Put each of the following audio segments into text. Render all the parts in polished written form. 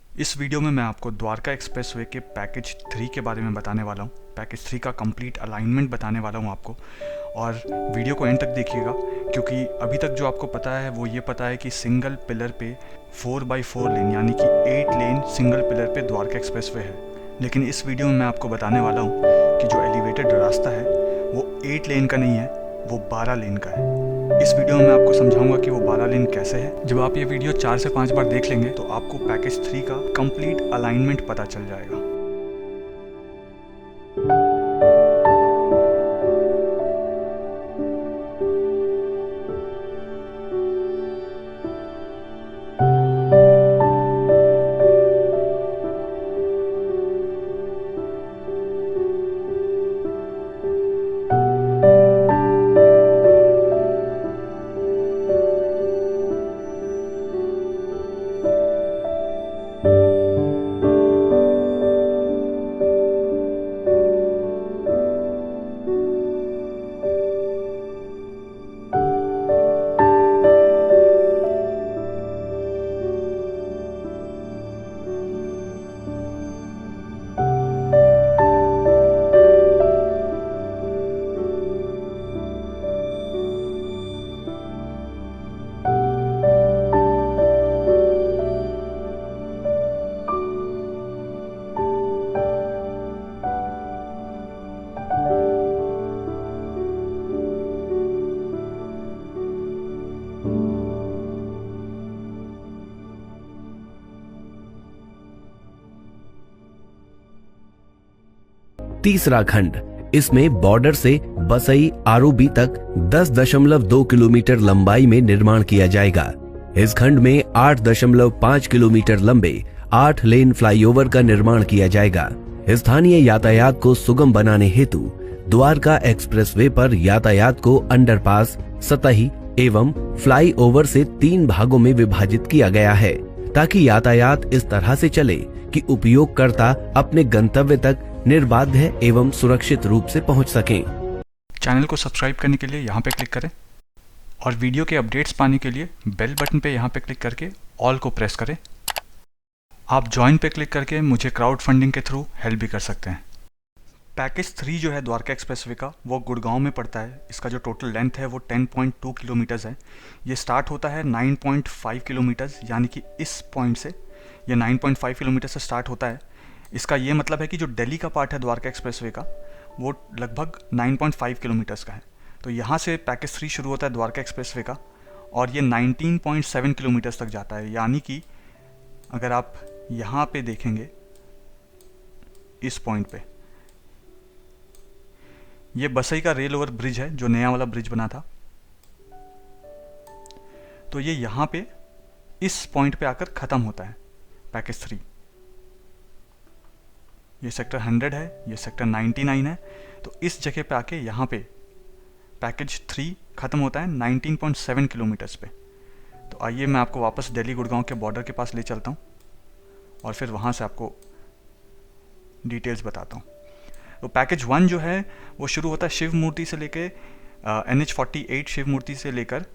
इस वीडियो में मैं आपको द्वारका एक्सप्रेसवे के पैकेज 3 के बारे में बताने वाला हूँ। पैकेज 3 का कंप्लीट अलाइनमेंट बताने वाला हूँ आपको, और वीडियो को एंड तक देखिएगा, क्योंकि अभी तक जो आपको पता है वो ये पता है कि सिंगल पिलर पे 4x4 लेन यानी कि 8 लेन सिंगल पिलर पे द्वारका एक्सप्रेसवे है। लेकिन इस वीडियो में मैं आपको बताने वाला हूँ कि जो एलिवेटेड रास्ता है वो 8 लेन का नहीं है, वो 12 लेन का है। इस वीडियो में मैं आपको समझाऊंगा कि वो 12 लेन कैसे है। जब आप ये वीडियो 4 से 5 बार देख लेंगे तो आपको पैकेज 3 का कंप्लीट अलाइनमेंट पता चल जाएगा। तीसरा खंड, इसमें बॉर्डर से बसई आरओबी तक 10.2 किलोमीटर लंबाई में निर्माण किया जाएगा। इस खंड में 8.5 किलोमीटर लंबे 8 लेन फ्लाईओवर का निर्माण किया जाएगा। स्थानीय यातायात को सुगम बनाने हेतु द्वारका एक्सप्रेसवे पर यातायात को अंडरपास, सतही एवं फ्लाईओवर से 3 भागों में विभाजित किया गया है, ताकि यातायात इस तरह से चले कि उपयोगकर्ता अपने गंतव्य तक निर्बाध एवं सुरक्षित रूप से पहुंच सकें। चैनल को सब्सक्राइब करने के लिए यहाँ पे क्लिक करें, और वीडियो के अपडेट्स पाने के लिए बेल बटन पे यहाँ पे क्लिक करके ऑल को प्रेस करें। आप ज्वाइन पे क्लिक करके मुझे क्राउड फंडिंग के थ्रू हेल्प भी कर सकते हैं। पैकेज 3 जो है द्वारका एक्सप्रेसवे का, वो गुड़गांव में पड़ता है। इसका जो टोटल लेंथ है वो 10.2 किलोमीटर्स है। ये स्टार्ट होता है 9.5 किलोमीटर्स, यानी कि इस पॉइंट से ये 9.5 किलोमीटर से स्टार्ट होता है। इसका ये मतलब है कि जो दिल्ली का पार्ट है द्वारका एक्सप्रेसवे का, वो लगभग 9.5 किलोमीटर्स का है। तो यहाँ से पैकेज 3 शुरू होता है द्वारका एक्सप्रेसवे का, और ये 19.7 किलोमीटर्स तक जाता है। यानी कि अगर आप यहाँ पे देखेंगे इस पॉइंट पे, ये बसई का रेल ओवर ब्रिज है, जो नया वाला ब्रिज बना था। तो ये यहाँ पे इस पॉइंट पे आकर ख़त्म होता है पैकेज 3। ये सेक्टर 100 है, ये सेक्टर 99 है। तो इस जगह पे आके यहाँ पे पैकेज 3 ख़त्म होता है 19.7 किलोमीटर्स पे। तो आइए मैं आपको वापस दिल्ली गुड़गांव के बॉर्डर के पास ले चलता हूँ, और फिर वहाँ से आपको डिटेल्स बताता हूँ। तो पैकेज 1 जो है वो शुरू होता है शिव मूर्ति से लेके NH48 शिव मूर्ति से लेकर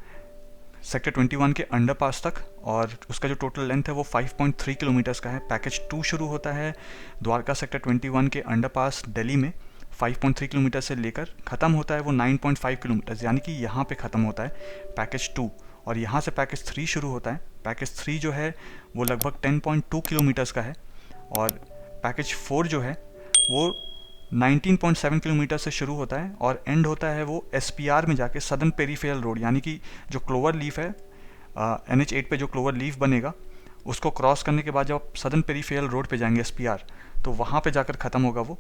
सेक्टर 21 के अंडरपास तक, और उसका जो टोटल लेंथ है वो 5.3 किलोमीटर्स का है। पैकेज 2 शुरू होता है द्वारका सेक्टर 21 के अंडरपास दिल्ली में 5.3 किलोमीटर से लेकर ख़त्म होता है वो 9.5 किलोमीटर्स, यानी कि यहाँ पे ख़त्म होता है पैकेज 2। और यहाँ से पैकेज 3 शुरू होता है। पैकेज 3 जो है वो लगभग 10.2 किलोमीटर्स का है, और पैकेज 4 जो है वो 19.7 किलोमीटर से शुरू होता है और एंड होता है वो SPR में जाके सदर्न पेरीफेरल रोड, यानी कि जो क्लोवर लीफ है NH8 पे जो क्लोवर लीफ बनेगा, उसको क्रॉस करने के बाद जब आप सदर्न पेरीफेरल रोड पे जाएंगे SPR, तो वहाँ पे जाकर ख़त्म होगा वो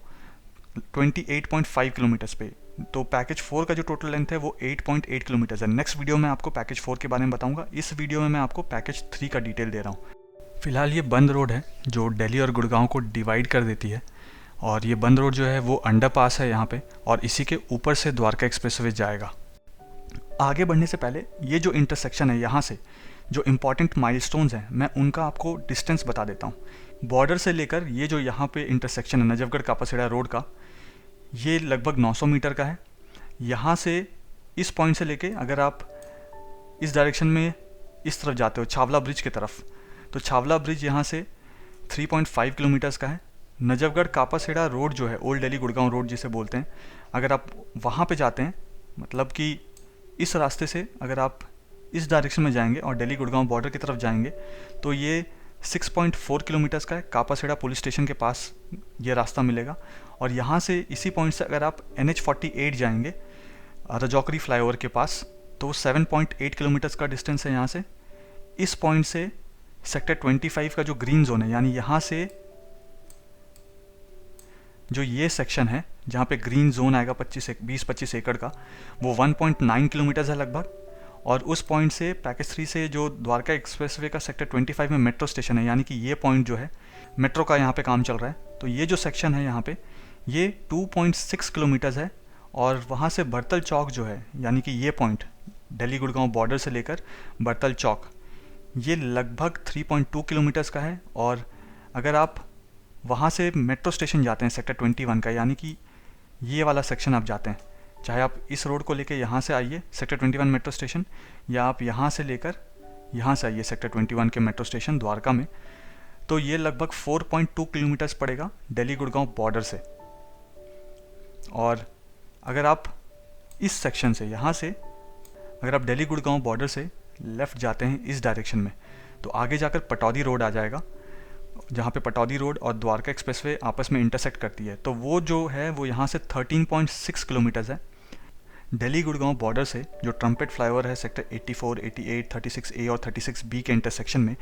28.5 किलोमीटर्स पे। तो पैकेज 4 का जो टोटल लेंथ है वो 8.8 किलोमीटर्स है। नेक्स्ट वीडियो में आपको पैकेज 4 के बारे में बताऊँगा। इस वीडियो में मैं आपको पैकेज 3 का डिटेल दे रहा हूँ। फिलहाल ये बंद रोड है जो दिल्ली और गुड़गांव को डिवाइड कर देती है, और ये बंद रोड जो है वो अंडरपास है यहाँ पे, और इसी के ऊपर से द्वारका एक्सप्रेसवे जाएगा। आगे बढ़ने से पहले ये जो इंटरसेक्शन है, यहाँ से जो इम्पॉर्टेंट माइलस्टोन्स हैं, मैं उनका आपको डिस्टेंस बता देता हूँ। बॉर्डर से लेकर ये जो यहाँ पे इंटरसेक्शन है नजफगढ़ कापासीढ़ा रोड का, ये लगभग 900 मीटर का है। यहाँ से इस पॉइंट से लेके अगर आप इस डायरेक्शन में इस तरफ जाते हो छावला ब्रिज की तरफ, तो छावला ब्रिज यहाँ से 3.5 किलोमीटर्स का है। नजफगढ़ कापासेड़ा रोड जो है, ओल्ड दिल्ली गुड़गांव रोड जिसे बोलते हैं, अगर आप वहाँ पे जाते हैं, मतलब कि इस रास्ते से अगर आप इस डायरेक्शन में जाएंगे और दिल्ली गुड़गांव बॉर्डर की तरफ जाएंगे तो ये 6.4 किलोमीटर्स का है। कापासेड़ा पुलिस स्टेशन के पास ये रास्ता मिलेगा। और यहाँ से इसी पॉइंट से अगर आप NH48 जाएंगे रजौकरी फ्लाईओवर के पास, तो 7.8 किलोमीटर्स का डिस्टेंस है यहाँ से। इस पॉइंट से सेक्टर 25 का जो ग्रीन जोन है, यानी यहाँ से जो ये सेक्शन है जहाँ पे ग्रीन जोन आएगा 20-25 एकड़ का, वो 1.9 किलोमीटर्स है लगभग। और उस पॉइंट से पैकेज 3 से जो द्वारका एक्सप्रेसवे का सेक्टर 25 में मेट्रो स्टेशन है, यानी कि ये पॉइंट जो है मेट्रो का यहाँ पे काम चल रहा है, तो ये जो सेक्शन है यहाँ पे ये 2.6 किलोमीटर्स है। और वहाँ से बड़तल चौक जो है, यानी कि ये पॉइंट दिल्ली गुड़गांव बॉर्डर से लेकर बड़तल चौक, ये लगभग 3.2 किलोमीटर्स का है। और अगर आप वहाँ से मेट्रो स्टेशन जाते हैं सेक्टर 21 का, यानी कि ये वाला सेक्शन आप जाते हैं, चाहे आप इस रोड को लेकर यहाँ से आइए सेक्टर 21 मेट्रो स्टेशन, या आप यहाँ से लेकर यहाँ से आइए सेक्टर 21 के मेट्रो स्टेशन द्वारका में, तो ये लगभग 4.2 किलोमीटर्स पड़ेगा दिल्ली गुड़गांव बॉर्डर से। और अगर आप इस सेक्शन से यहाँ से अगर आप दिल्ली गुड़गांव बॉर्डर से लेफ़्ट जाते हैं इस डायरेक्शन में, तो आगे जाकर पटौदी रोड आ जाएगा, जहाँ पे पटौदी रोड और द्वारका एक्सप्रेसवे आपस में इंटरसेक्ट करती है। तो वो जो है वो यहाँ से 13.6 किलोमीटर्स है। दिल्ली गुड़गांव बॉर्डर से जो ट्रम्पेट फ्लाईओवर है सेक्टर 84, 88, 36A और 36B के इंटरसेक्शन में,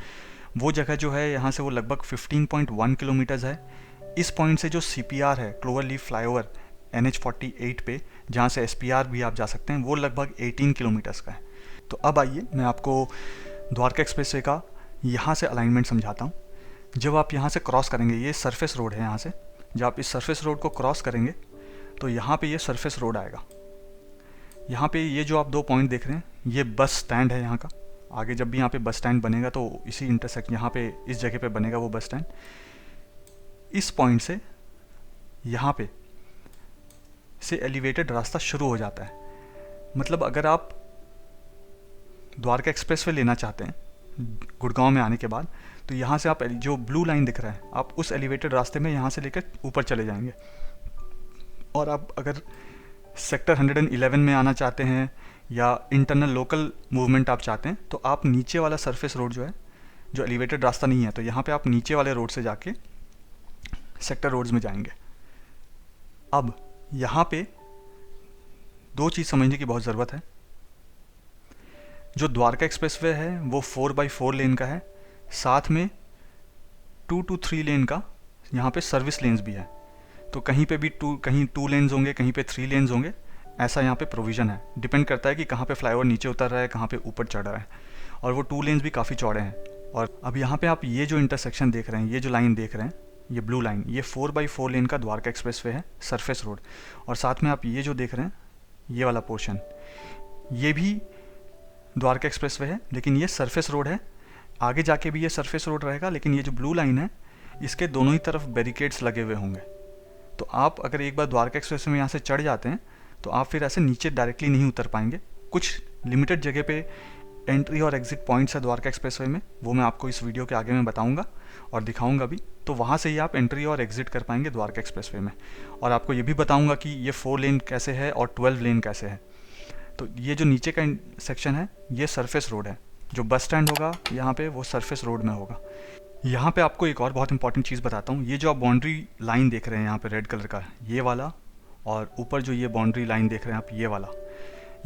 वो जगह जो है यहाँ से वो लगभग 15.1 किलोमीटर्स है। इस पॉइंट से जो CPR है, क्लोवर लीफ फ्लाईओवर NH48 पे, जहाँ से SPR भी आप जा सकते हैं, वो लगभग 18 किलोमीटर्स का है। तो अब आइए मैं आपको द्वारका एक्सप्रेसवे का यहाँ से अलाइनमेंट समझाता हूँ। जब आप यहाँ से क्रॉस करेंगे, ये सरफेस रोड है यहाँ से, जब आप इस सरफेस रोड को क्रॉस करेंगे तो यहाँ पे ये सरफेस रोड आएगा। यहाँ पे ये जो आप 2 पॉइंट देख रहे हैं, ये बस स्टैंड है यहाँ का। आगे जब भी यहाँ पे बस स्टैंड बनेगा तो इसी इंटरसेक्ट यहाँ पे इस जगह पे बनेगा वो बस स्टैंड। इस पॉइंट से यहाँ पे से एलिवेटेड रास्ता शुरू हो जाता है। मतलब अगर आप द्वारका एक्सप्रेसवे लेना चाहते हैं गुड़गांव में आने के बाद, तो यहाँ से आप जो ब्लू लाइन दिख रहा है, आप उस एलिवेटेड रास्ते में यहाँ से लेकर ऊपर चले जाएंगे। और आप अगर सेक्टर 111 में आना चाहते हैं या इंटरनल लोकल मूवमेंट आप चाहते हैं, तो आप नीचे वाला सरफेस रोड जो है, जो एलिवेटेड रास्ता नहीं है, तो यहाँ पे आप नीचे वाले रोड से जाके सेक्टर रोड्स में जाएंगे। अब यहाँ पे 2 चीज़ समझने की बहुत ज़रूरत है। जो द्वारका एक्सप्रेसवे है वो 4x4 लेन का है, साथ में 2 to 3 लेन का यहाँ पे सर्विस लेन्स भी है। तो कहीं पे भी कहीं 2 लेन्स होंगे, कहीं पे 3 लेन्स होंगे, ऐसा यहाँ पे प्रोविज़न है। डिपेंड करता है कि कहाँ पे फ्लाईओवर नीचे उतर रहा है, कहाँ पे ऊपर चढ़ रहा है। और वो 2 लेन्स भी काफ़ी चौड़े हैं। और अब यहाँ पे आप ये जो इंटरसेक्शन देख रहे हैं, ये जो लाइन देख रहे हैं, ये ब्लू लाइन, ये 4x4 लेन का द्वारका एक्सप्रेसवे है, सरफेस रोड। और साथ में आप ये जो देख रहे हैं, ये वाला पोर्शन, ये भी द्वारका एक्सप्रेसवे है, लेकिन ये सरफेस रोड है। आगे जाके भी ये सरफेस रोड रहेगा, लेकिन ये जो ब्लू लाइन है, इसके दोनों ही तरफ बैरिकेड्स लगे हुए होंगे। तो आप अगर एक बार द्वारका एक्सप्रेसवे में यहाँ से चढ़ जाते हैं, तो आप फिर ऐसे नीचे डायरेक्टली नहीं उतर पाएंगे। कुछ लिमिटेड जगह पे एंट्री और एग्जिट पॉइंट्स है द्वारका एक्सप्रेसवे में, वो मैं आपको इस वीडियो के आगे में बताऊंगा और दिखाऊंगा भी। तो वहाँ से ही आप एंट्री और एग्जिट कर पाएंगे द्वारका एक्सप्रेसवे में। और आपको ये भी बताऊंगा कि ये 4 लेन कैसे है और 12 लेन कैसे है। तो ये जो नीचे का सेक्शन है, ये सरफेस रोड है। जो बस स्टैंड होगा यहाँ पे, वो सरफेस रोड में होगा। यहाँ पे आपको एक और बहुत इंपॉर्टेंट चीज़ बताता हूँ। ये जो आप बाउंड्री लाइन देख रहे हैं यहाँ पे रेड कलर का, ये वाला, और ऊपर जो ये बाउंड्री लाइन देख रहे हैं आप, ये वाला,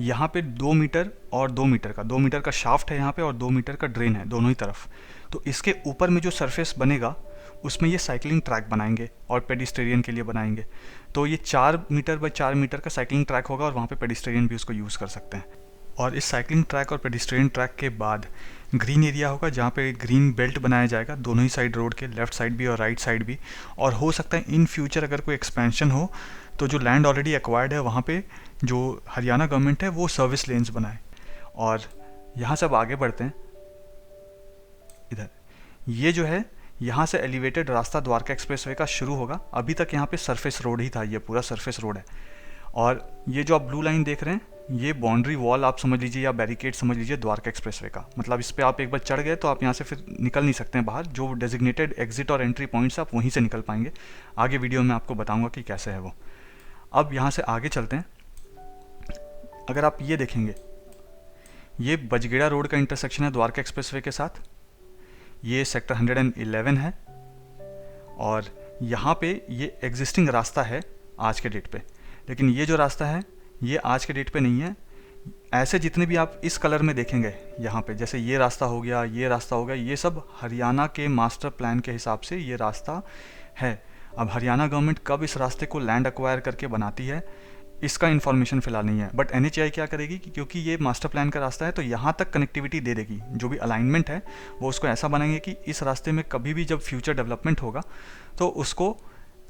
यहाँ पे 2 मीटर और 2 मीटर का 2 मीटर का शाफ्ट है यहाँ पे, और 2 मीटर का ड्रेन है दोनों ही तरफ। तो इसके ऊपर में जो सरफेस बनेगा, उसमें ये साइकिलिंग ट्रैक बनाएंगे और पेडिस्ट्रियन के लिए बनाएंगे। तो ये 4 मीटर बाय 4 मीटर का साइकिलिंग ट्रैक होगा, और वहाँ पे पेडिस्ट्रियन भी उसको यूज़ कर सकते हैं। और इस साइकिलिंग ट्रैक और पेडिस्ट्रियन ट्रैक के बाद ग्रीन एरिया होगा, जहाँ पे ग्रीन बेल्ट बनाया जाएगा दोनों ही साइड रोड के, लेफ्ट साइड भी और राइट साइड भी। और हो सकता है इन फ्यूचर अगर कोई एक्सपेंशन हो, तो जो लैंड ऑलरेडी एक्वायर्ड है वहाँ पे जो हरियाणा गवर्नमेंट है वो सर्विस लेन्स बनाए। और यहाँ से अब आगे बढ़ते हैं। इधर ये जो है, यहाँ से एलिवेटेड रास्ता द्वारका एक्सप्रेसवे का शुरू होगा। अभी तक यहाँ पे सरफेस रोड ही था, ये पूरा सरफेस रोड है। और ये जो आप ब्लू लाइन देख रहे हैं, ये बाउंड्री वॉल आप समझ लीजिए या बैरिकेड समझ लीजिए द्वारका एक्सप्रेसवे का। मतलब इस पर आप एक बार चढ़ गए तो आप यहाँ से फिर निकल नहीं सकते हैं बाहर। जो डेजिग्नेटेड एग्जिट और एंट्री पॉइंट्स आप वहीं से निकल पाएंगे। आगे वीडियो में आपको बताऊंगा कि कैसे है वो। अब यहाँ से आगे चलते हैं। अगर आप ये देखेंगे, ये बजगेड़ा रोड का इंटरसेक्शन है द्वारका एक्सप्रेसवे के साथ। ये सेक्टर 111 है और यहाँ पे ये एग्जिस्टिंग रास्ता है आज के डेट पे। लेकिन ये जो रास्ता है ये आज के डेट पे नहीं है। ऐसे जितने भी आप इस कलर में देखेंगे यहाँ पे, जैसे ये रास्ता हो गया, ये रास्ता हो गया, ये सब हरियाणा के मास्टर प्लान के हिसाब से ये रास्ता है। अब हरियाणा गवर्नमेंट कब इस रास्ते को लैंड एक्वायर करके बनाती है इसका इन्फॉर्मेशन फिलहाल नहीं है। बट NHAI क्या करेगी कि क्योंकि ये मास्टर प्लान का रास्ता है तो यहाँ तक कनेक्टिविटी दे देगी। जो भी अलाइनमेंट है वो उसको ऐसा बनाएंगे कि इस रास्ते में कभी भी जब फ्यूचर डेवलपमेंट होगा तो उसको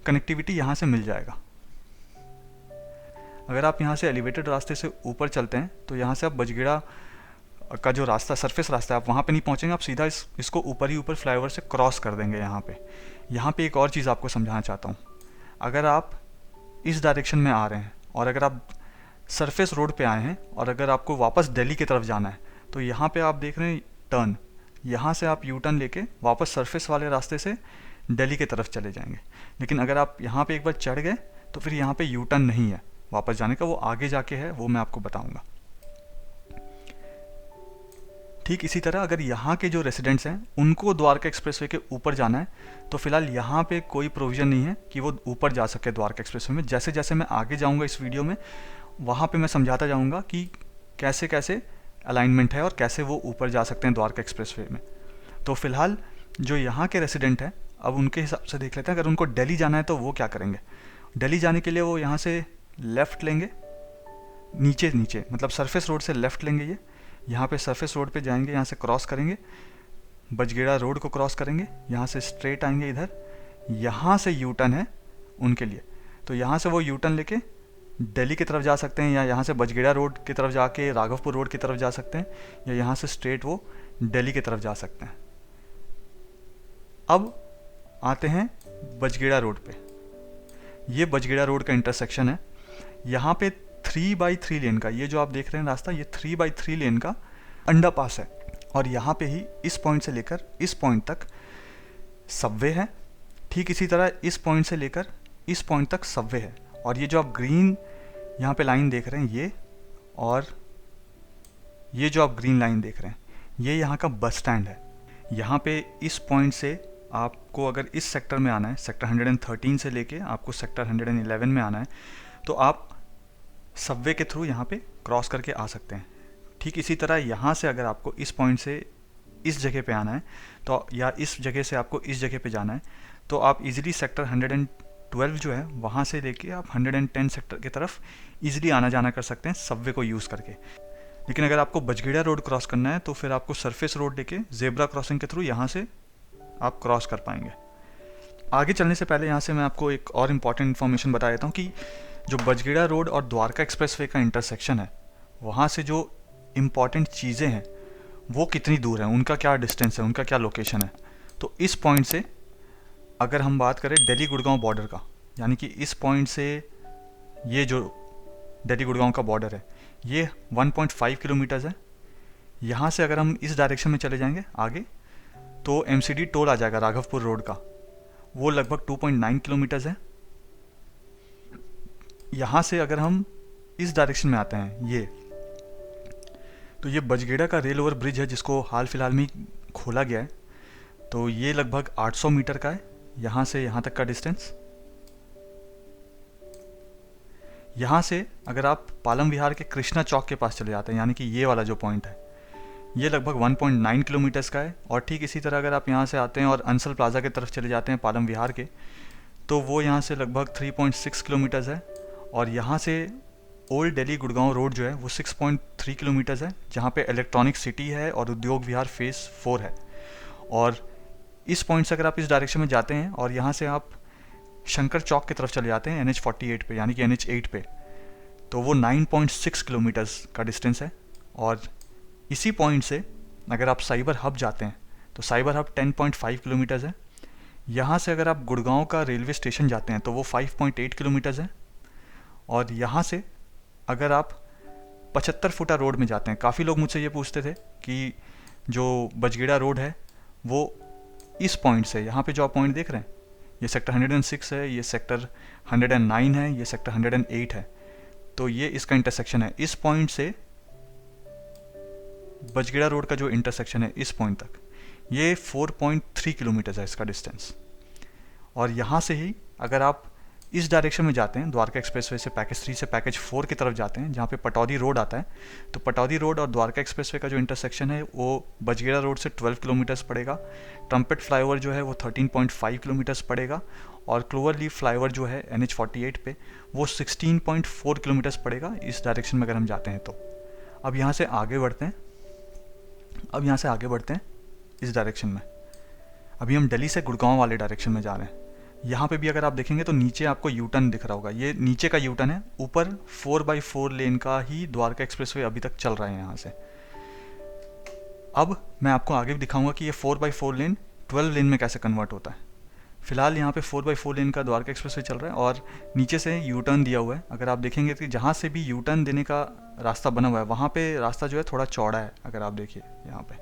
कनेक्टिविटी यहाँ से मिल जाएगा। अगर आप यहाँ से एलिवेटेड रास्ते से ऊपर चलते हैं तो यहाँ से आप बजगेड़ा का जो रास्ता, सरफेस रास्ता है, आप वहाँ पे नहीं पहुँचेंगे। आप सीधा इसको ऊपर ही ऊपर फ्लाईओवर से क्रॉस कर देंगे। यहाँ पे एक और चीज़ आपको समझाना चाहता हूँ। अगर आप इस डायरेक्शन में आ रहे हैं और अगर आप सरफेस रोड पे आए हैं और अगर आपको वापस दिल्ली की तरफ जाना है तो यहाँ पे आप देख रहे हैं टर्न, यहाँ से आप यू टर्न लेके वापस सरफेस वाले रास्ते से दिल्ली की तरफ चले जाएंगे। लेकिन अगर आप यहाँ पे एक बार चढ़ गए तो फिर यहाँ पे यू टर्न नहीं है वापस जाने का, वो आगे जाके है, वो मैं आपको बताऊंगा। ठीक इसी तरह अगर यहाँ के जो रेसिडेंट्स हैं उनको द्वारका एक्सप्रेसवे के ऊपर जाना है तो फिलहाल यहाँ पे कोई प्रोविज़न नहीं है कि वो ऊपर जा सके द्वारका एक्सप्रेसवे में। जैसे जैसे मैं आगे जाऊँगा इस वीडियो में वहाँ पे मैं समझाता जाऊँगा कि कैसे कैसे अलाइनमेंट है और कैसे वो ऊपर जा सकते हैं द्वारका एक्सप्रेसवे में। तो फिलहाल जो यहाँ के रेसिडेंट हैं अब उनके हिसाब से देख लेते हैं। अगर उनको दिल्ली जाना है तो वो क्या करेंगे। दिल्ली जाने के लिए वो यहाँ से लेफ़्ट लेंगे, नीचे मतलब सरफेस रोड से लेफ़्ट लेंगे। ये यहाँ पे सरफेस रोड पे जाएंगे, यहाँ से क्रॉस करेंगे, बजगेड़ा रोड को क्रॉस करेंगे, यहाँ से स्ट्रेट आएंगे इधर, यहाँ से यू टर्न है उनके लिए। तो यहाँ से वो यू टर्न लेके दिल्ली की तरफ जा सकते हैं या यहाँ से बजगेड़ा रोड की तरफ जाके राघवपुर रोड की तरफ जा सकते हैं या यहाँ से स्ट्रेट वो दिल्ली की तरफ जा सकते हैं। अब आते हैं बजगेड़ा रोड पे। ये बजगेड़ा रोड का इंटरसेक्शन है। यहाँ पे 3x3 लेन का, ये जो आप देख रहे हैं रास्ता, ये 3x3 लेन का अंडरपास है और यहाँ पे ही इस पॉइंट से लेकर इस पॉइंट तक सबवे है। ठीक इसी तरह इस पॉइंट से लेकर इस पॉइंट तक सबवे है। और ये जो आप ग्रीन यहाँ पे लाइन देख रहे हैं ये, और ये जो आप ग्रीन लाइन देख रहे हैं ये यहाँ का बस स्टैंड है। यहाँ पे इस पॉइंट से आपको अगर इस सेक्टर में आना है, सेक्टर 113 से लेके आपको सेक्टर 111 में आना है तो आप सबवे के थ्रू यहाँ पे क्रॉस करके आ सकते हैं। ठीक इसी तरह यहाँ से अगर आपको इस पॉइंट से इस जगह पे आना है तो, या इस जगह से आपको इस जगह पे जाना है तो आप इजीली सेक्टर 112 जो है वहाँ से लेके आप 110 सेक्टर की तरफ इजीली आना जाना कर सकते हैं सबवे को यूज़ करके। लेकिन अगर आपको बजगेड़ा रोड क्रॉस करना है तो फिर आपको सरफेस रोड लेके जेब्रा क्रॉसिंग के थ्रू यहाँ से आप क्रॉस कर पाएंगे। आगे चलने से पहले यहाँ से मैं आपको एक और इम्पॉर्टेंट इन्फॉर्मेशन बता देता हूँ कि जो बजगेड़ा रोड और द्वारका एक्सप्रेसवे का इंटरसेक्शन है वहाँ से जो इम्पॉर्टेंट चीज़ें हैं वो कितनी दूर हैं, उनका क्या डिस्टेंस है, उनका क्या लोकेशन है। तो इस पॉइंट से अगर हम बात करें दिल्ली गुड़गांव बॉर्डर का, यानी कि इस पॉइंट से ये जो दिल्ली गुड़गांव का बॉर्डर है ये 1.5 किलोमीटर्स है। यहाँ से अगर हम इस डायरेक्शन में चले जाएंगे आगे तो MCD टोल आ जाएगा राघवपुर रोड का, वो लगभग 2.9 किलोमीटर्स है। यहाँ से अगर हम इस डायरेक्शन में आते हैं ये, तो ये बजगेड़ा का रेल ओवर ब्रिज है जिसको हाल फिलहाल में खोला गया है। तो ये लगभग 800 मीटर का है यहाँ से यहाँ तक का डिस्टेंस। यहाँ से अगर आप पालम विहार के कृष्णा चौक के पास चले जाते हैं, यानी कि ये वाला जो पॉइंट है ये लगभग 1.9 किलोमीटर्स का है। और ठीक इसी तरह अगर आप यहाँ से आते हैं और अंसल प्लाजा की तरफ चले जाते हैं पालम विहार के, तो वो यहाँ से लगभग 3.6 किलोमीटर्स है। और यहाँ से ओल्ड दिल्ली गुड़गांव रोड जो है वो 6.3 किलोमीटर्स है, जहाँ पे इलेक्ट्रॉनिक सिटी है और उद्योग विहार फेज़ 4 है। और इस पॉइंट से अगर आप इस डायरेक्शन में जाते हैं और यहाँ से आप शंकर चौक की तरफ चले जाते हैं NH48 पे, यानी कि NH8 पे, तो वो 9.6 किलोमीटर्स का डिस्टेंस है। और इसी पॉइंट से अगर आप साइबर हब जाते हैं तो साइबर हब 10.5 किलोमीटर्स है। यहाँ से अगर आप गुड़गांव का रेलवे स्टेशन जाते हैं तो वो 5.8 किलोमीटर्स है। और यहाँ से अगर आप 75 फुटा रोड में जाते हैं। काफ़ी लोग मुझसे ये पूछते थे कि जो बजगेड़ा रोड है वो इस पॉइंट से, यहाँ पे जो आप पॉइंट देख रहे हैं, ये सेक्टर 106 है, ये सेक्टर 109 है, ये सेक्टर 108 है, तो ये इसका इंटरसेक्शन है। इस पॉइंट से बजगेड़ा रोड का जो इंटरसेक्शन है इस पॉइंट तक, ये 4.3 किलोमीटर है इसका डिस्टेंस। और यहाँ से ही अगर आप इस डायरेक्शन में जाते हैं, द्वारका एक्सप्रेसवे से पैकेज 3 से पैकेज 4 की तरफ जाते हैं, जहाँ पे पटौदी रोड आता है, तो पटौदी रोड और द्वारका एक्सप्रेसवे का जो इंटरसेक्शन है वो बजगेड़ा रोड से 12 किलोमीटर्स पड़ेगा। ट्रम्पेट फ्लाईओवर जो है वो 13.5 किलोमीटर्स पड़ेगा। और क्लोवर लीफ फ्लाईओवर जो है NH48 पे वो 16.4 किलोमीटर्स पड़ेगा इस डायरेक्शन में अगर हम जाते हैं तो। अब यहाँ से आगे बढ़ते हैं, इस डायरेक्शन में। अभी हम दिल्ली से गुड़गांव वाले डायरेक्शन में जा रहे हैं। यहाँ पे भी अगर आप देखेंगे तो नीचे आपको यू टर्न दिख रहा होगा, ये नीचे का यू टर्न है। ऊपर 4x4 लेन का ही द्वारका एक्सप्रेसवे अभी तक चल रहा है यहाँ से। अब मैं आपको आगे भी दिखाऊंगा कि ये 4x4 लेन 12 लेन में कैसे कन्वर्ट होता है। फिलहाल यहाँ पे 4x4 लेन का द्वारका एक्सप्रेसवे चल रहा है और नीचे से यू टर्न दिया हुआ है। अगर आप देखेंगे कि जहाँ से भी यू टर्न देने का रास्ता बना हुआ है वहाँ पे रास्ता जो है थोड़ा चौड़ा है। अगर आप देखिए यहाँ पे,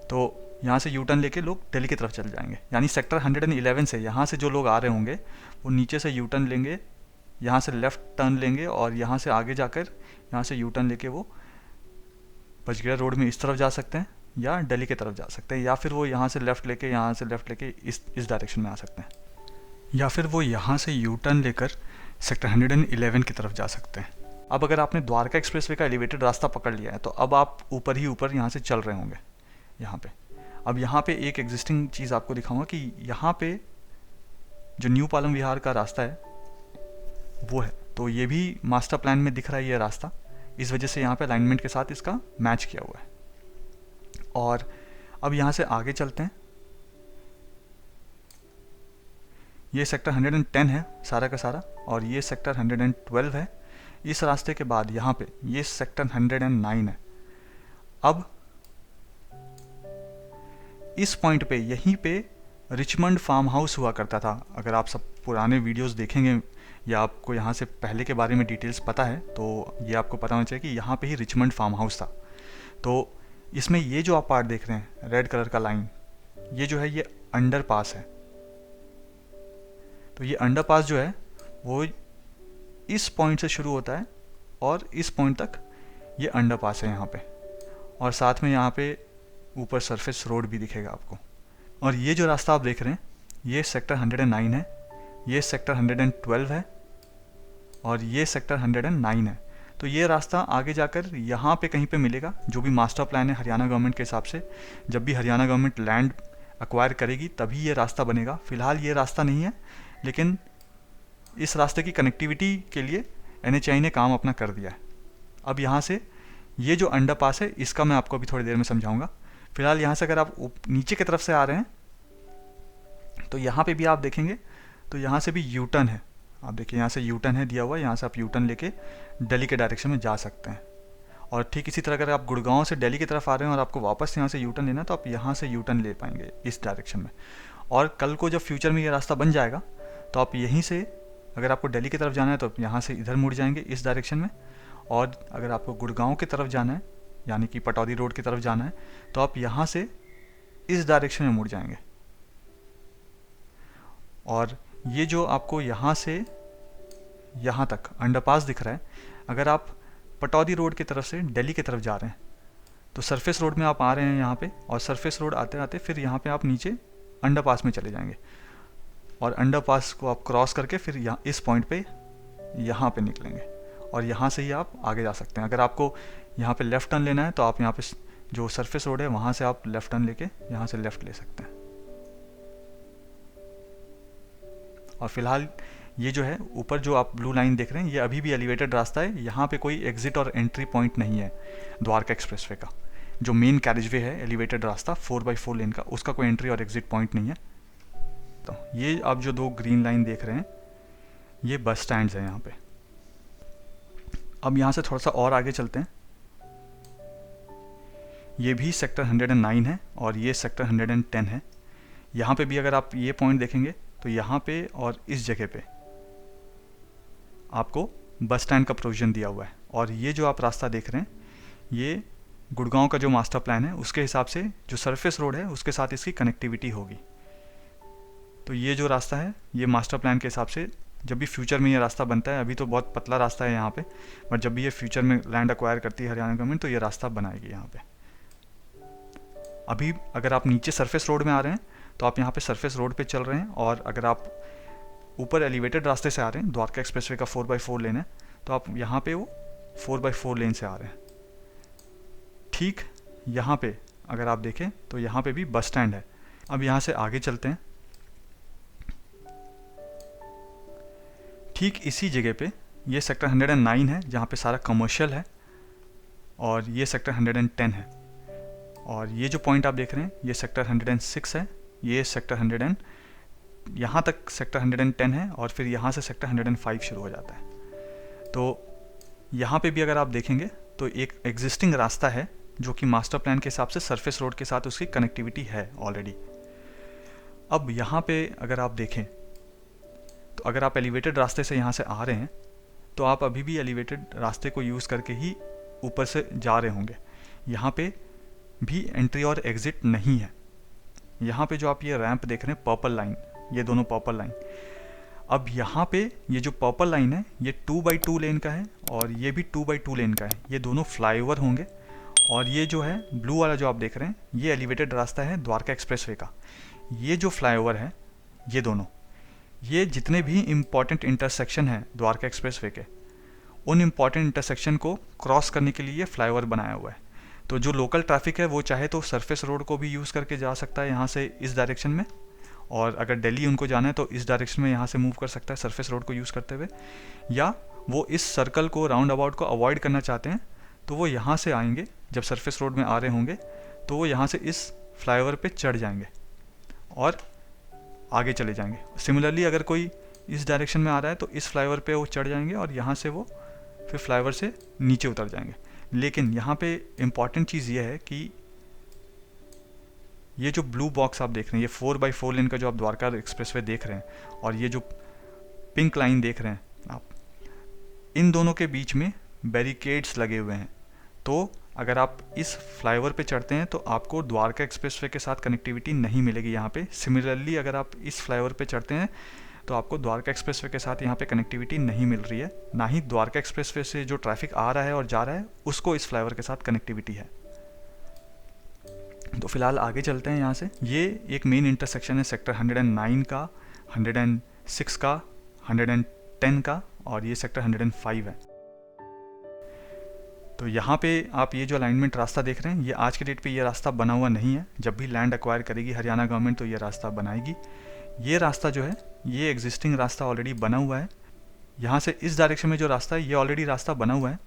तो यहाँ से यू टर्न लेके लोग दिल्ली की तरफ चल जाएंगे। यानी सेक्टर 111 से यहाँ से जो लोग आ रहे होंगे वो नीचे से यू टर्न लेंगे, यहाँ से लेफ़्ट टर्न लेंगे और यहाँ से आगे जाकर यहाँ से यू टर्न लेके वो बजगेड़ा रोड में इस तरफ जा सकते हैं या दिल्ली की तरफ जा सकते हैं, या फिर वो यहाँ से लेफ़्ट लेके इस डायरेक्शन में आ सकते हैं, या फिर वो यहाँ से यू टर्न लेकर सेक्टर 111 की तरफ जा सकते हैं। अब अगर आपने द्वारका एक्सप्रेसवे का एलिवेटेड रास्ता पकड़ लिया है तो अब आप ऊपर ही ऊपर यहाँ से चल रहे होंगे यहाँ पे। अब यहाँ पे एक एग्जिस्टिंग चीज़ आपको दिखाऊंगा कि यहाँ पे जो न्यू पालम विहार का रास्ता है वो है, तो ये भी मास्टर प्लान में दिख रहा है ये रास्ता। इस वजह से यहाँ पे अलाइनमेंट के साथ इसका मैच किया हुआ है। और अब यहाँ से आगे चलते हैं। ये सेक्टर 110 है सारा का सारा और ये सेक्टर 112 है। इस रास्ते के बाद यहाँ पे ये सेक्टर 109 है। अब इस पॉइंट पे, यहीं पे रिचमंड फार्म हाउस हुआ करता था। अगर आप सब पुराने वीडियोस देखेंगे या आपको यहाँ से पहले के बारे में डिटेल्स पता है तो ये आपको पता होना चाहिए कि यहाँ पे ही रिचमंड फार्म हाउस था। तो इसमें ये जो आप पार्ट देख रहे हैं रेड कलर का लाइन, ये जो है ये अंडर पास है। तो ये अंडर पास जो है वो इस पॉइंट से शुरू होता है और इस पॉइंट तक ये अंडर पास है यहाँ पे। और साथ में यहाँ पे ऊपर सरफेस रोड भी दिखेगा आपको। और ये जो रास्ता आप देख रहे हैं ये सेक्टर 109 है, ये सेक्टर 112 है और ये सेक्टर 109 है। तो ये रास्ता आगे जाकर यहाँ पे कहीं पे मिलेगा। जो भी मास्टर प्लान है हरियाणा गवर्नमेंट के हिसाब से, जब भी हरियाणा गवर्नमेंट लैंड एक्वायर करेगी तभी ये रास्ता बनेगा। फ़िलहाल ये रास्ता नहीं है, लेकिन इस रास्ते की कनेक्टिविटी के लिए NHAI ने काम अपना कर दिया है। अब यहाँ से ये जो अंडरपास है इसका मैं आपको अभी थोड़ी देर में समझाऊंगा। फिलहाल यहाँ से अगर आप नीचे की तरफ से आ रहे हैं तो यहाँ पे भी आप देखेंगे तो यहाँ से भी यू टर्न है। आप देखिए यहाँ से यू टर्न है दिया हुआ, यहाँ से आप यू टर्न लेके दिल्ली के डायरेक्शन में जा सकते हैं। और ठीक इसी तरह अगर आप गुड़गांव से दिल्ली की तरफ आ रहे हैं और आपको वापस यहाँ से यू टर्न लेना है तो आप यहाँ से यू टर्न ले पाएंगे इस डायरेक्शन में। और कल को जब फ्यूचर में ये रास्ता बन जाएगा तो आप यहीं से, अगर आपको दिल्ली की तरफ जाना है तो आप यहाँ से इधर मुड़ जाएंगे इस डायरेक्शन में। और अगर आपको गुड़गांव की तरफ जाना है यानी कि पटौदी रोड की तरफ जाना है तो आप यहाँ से इस डायरेक्शन में मुड़ जाएंगे। और ये जो आपको यहाँ से यहाँ तक अंडरपास दिख रहा है, अगर आप पटौदी रोड की तरफ से दिल्ली की तरफ जा रहे हैं तो सरफेस रोड में आप आ रहे हैं यहाँ पे, और सरफेस रोड आते आते फिर यहाँ पे आप नीचे अंडरपास में चले जाएंगे और अंडरपास को आप क्रॉस करके फिर यहाँ इस पॉइंट पे यहाँ पे निकलेंगे और यहाँ से ही आप आगे जा सकते हैं। अगर आपको यहाँ पे लेफ़्ट टर्न लेना है तो आप यहाँ पे जो सरफेस रोड है वहाँ से आप लेफ़्ट टर्न लेके यहाँ से लेफ़्ट ले सकते हैं। और फिलहाल ये जो है ऊपर जो आप ब्लू लाइन देख रहे हैं ये अभी भी एलिवेटेड रास्ता है। यहाँ पे कोई एग्जिट और एंट्री पॉइंट नहीं है द्वारका एक्सप्रेसवे का। जो मेन कैरिजवे है एलिवेटेड रास्ता 4x4 लेन का, उसका कोई एंट्री और एग्जिट पॉइंट नहीं है। तो ये आप जो दो ग्रीन लाइन देख रहे हैं ये बस स्टैंड्स हैं यहाँ पे। अब यहाँ से थोड़ा सा और आगे चलते हैं। ये भी सेक्टर 109 है और ये सेक्टर 110 है। यहाँ पे भी अगर आप ये पॉइंट देखेंगे तो यहाँ पे और इस जगह पे आपको बस स्टैंड का प्रोविज़न दिया हुआ है। और ये जो आप रास्ता देख रहे हैं ये गुड़गांव का जो मास्टर प्लान है उसके हिसाब से जो सरफेस रोड है उसके साथ इसकी कनेक्टिविटी होगी। तो ये जो रास्ता है ये मास्टर प्लान के हिसाब से जब भी फ्यूचर में ये रास्ता बनता है, अभी तो बहुत पतला रास्ता है यहाँ पे, बट जब भी ये फ्यूचर में लैंड एक्वायर करती है हरियाणा गवर्नमेंट तो ये रास्ता बनाएगी यहाँ पे। अभी अगर आप नीचे सरफेस रोड में आ रहे हैं तो आप यहाँ पे सरफेस रोड पे चल रहे हैं, और अगर आप ऊपर एलिवेटेड रास्ते से आ रहे हैं, द्वारका एक्सप्रेसवे का 4x4 लेन है, तो आप यहाँ पे वो 4x4 लेन से आ रहे हैं। ठीक यहाँ पे अगर आप देखें तो यहाँ पे भी बस स्टैंड है। अब यहाँ से आगे चलते हैं। ठीक इसी जगह पे ये सेक्टर 109 है जहाँ पे सारा कमर्शियल है, और ये सेक्टर 110 है, और ये जो पॉइंट आप देख रहे हैं ये सेक्टर 106 है, ये सेक्टर 100 यहाँ तक सेक्टर 110 है, और फिर यहाँ से सेक्टर 105 शुरू हो जाता है। तो यहाँ पे भी अगर आप देखेंगे तो एक एग्जिस्टिंग रास्ता है जो कि मास्टर प्लान के हिसाब से सरफेस रोड के साथ उसकी कनेक्टिविटी है ऑलरेडी। अब यहाँ पे अगर आप देखें तो अगर आप एलिवेटेड रास्ते से यहाँ से आ रहे हैं तो आप अभी भी एलिवेटेड रास्ते को यूज़ करके ही ऊपर से जा रहे होंगे। यहाँ पे भी एंट्री और एग्ज़िट नहीं है। यहाँ पे जो आप ये रैंप देख रहे हैं पर्पल लाइन, ये दोनों पर्पल लाइन, अब यहाँ पे ये जो पर्पल लाइन है ये 2x2 लेन का है और ये भी 2x2 लेन का है। ये दोनों फ्लाईओवर होंगे, और ये जो है ब्लू वाला जो आप देख रहे हैं ये एलिवेटेड रास्ता है द्वारका एक्सप्रेसवे का। ये जो फ्लाईओवर है ये दोनों, ये जितने भी इम्पॉर्टेंट इंटरसेक्शन हैं द्वारका एक्सप्रेसवे के, उन इम्पॉर्टेंट इंटरसेक्शन को क्रॉस करने के लिए ये फ्लाईओवर बनाया हुआ है। तो जो लोकल ट्रैफिक है वो चाहे तो सरफेस रोड को भी यूज़ करके जा सकता है यहाँ से इस डायरेक्शन में, और अगर दिल्ली उनको जाना है तो इस डायरेक्शन में यहाँ से मूव कर सकता है सरफेस रोड को यूज़ करते हुए, या वो इस सर्कल को राउंड अबाउट को अवॉइड करना चाहते हैं तो वो यहाँ से आएंगे, जब सरफेस रोड में आ रहे होंगे तो वो यहाँ से इस फ्लाईओवर पे चढ़ जाएंगे और आगे चले जाएंगे। सिमिलरली अगर कोई इस डायरेक्शन में आ रहा है तो इस फ्लाईओवर पे वो चढ़ जाएंगे और यहाँ से वो फिर फ्लाईओवर से नीचे उतर जाएंगे। लेकिन यहाँ पे इम्पॉर्टेंट चीज़ ये है कि ये जो ब्लू बॉक्स आप देख रहे हैं, ये 4x4 लेन का जो आप द्वारका एक्सप्रेसवे देख रहे हैं, और ये जो पिंक लाइन देख रहे हैं आप, इन दोनों के बीच में बैरिकेड्स लगे हुए हैं। तो अगर आप इस फ्लाईओवर पे चढ़ते हैं तो आपको द्वारका एक्सप्रेसवे के साथ कनेक्टिविटी नहीं मिलेगी यहाँ पे। सिमिलरली अगर आप इस फ्लाईओवर पे चढ़ते हैं तो आपको द्वारका एक्सप्रेसवे के साथ यहाँ पे कनेक्टिविटी नहीं मिल रही है, ना ही द्वारका एक्सप्रेसवे से जो ट्रैफिक आ रहा है और जा रहा है उसको इस फ्लाईओवर के साथ कनेक्टिविटी है। तो फिलहाल आगे चलते हैं यहाँ से। ये एक मेन इंटरसेक्शन है सेक्टर 109 का, 106 का, 110 का, और ये सेक्टर 105 है। तो यहाँ पे आप ये जो अलाइनमेंट रास्ता देख रहे हैं ये आज के डेट पे ये रास्ता बना हुआ नहीं है। जब भी लैंड एक्वायर करेगी हरियाणा गवर्नमेंट तो ये रास्ता बनाएगी। ये रास्ता जो है ये एग्जिस्टिंग रास्ता ऑलरेडी बना हुआ है। यहाँ से इस डायरेक्शन में जो रास्ता है ये ऑलरेडी रास्ता बना हुआ है,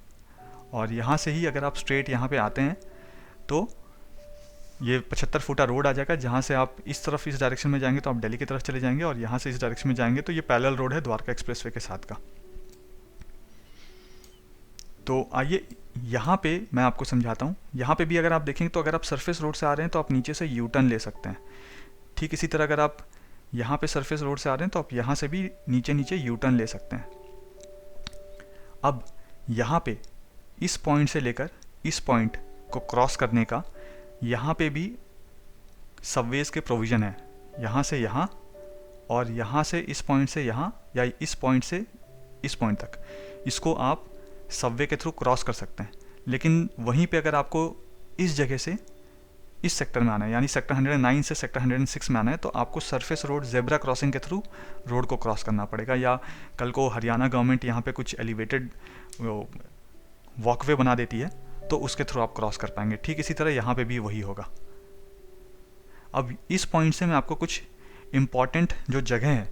और यहाँ से ही अगर आप स्ट्रेट यहाँ पे आते हैं तो ये 75 फुटा रोड आ जाएगा, जहाँ से आप इस तरफ इस डायरेक्शन में जाएंगे तो आप दिल्ली की तरफ चले जाएंगे, और यहाँ से इस डायरेक्शन में जाएंगे तो ये पैरेलल रोड है द्वारका एक्सप्रेसवे के साथ का। तो आइए यहाँ पे मैं आपको समझाता हूँ। यहाँ पे भी अगर आप देखेंगे तो अगर आप सरफेस रोड से आ रहे हैं तो आप नीचे से यू टर्न ले सकते हैं। ठीक इसी तरह अगर आप यहाँ पे सरफेस रोड से आ रहे हैं तो आप यहाँ से भी नीचे नीचे यू टर्न ले सकते हैं। अब यहाँ पे इस पॉइंट से लेकर इस पॉइंट को क्रॉस करने का यहाँ पे भी सबवेज के प्रोविज़न है, यहाँ से यहाँ और यहाँ से इस पॉइंट से यहाँ, या इस पॉइंट से इस पॉइंट तक, इसको आप सबवे के थ्रू क्रॉस कर सकते हैं। लेकिन वहीं पे अगर आपको इस जगह से इस सेक्टर में आना है, यानी सेक्टर 109 से सेक्टर 106 में आना है, तो आपको सरफेस रोड जेब्रा क्रॉसिंग के थ्रू रोड को क्रॉस करना पड़ेगा, या कल को हरियाणा गवर्नमेंट यहाँ पे कुछ एलिवेटेड वॉकवे बना देती है तो उसके थ्रू आप क्रॉस कर पाएंगे। ठीक इसी तरह यहाँ पे भी वही होगा। अब इस पॉइंट से मैं आपको कुछ इम्पॉर्टेंट जो जगह है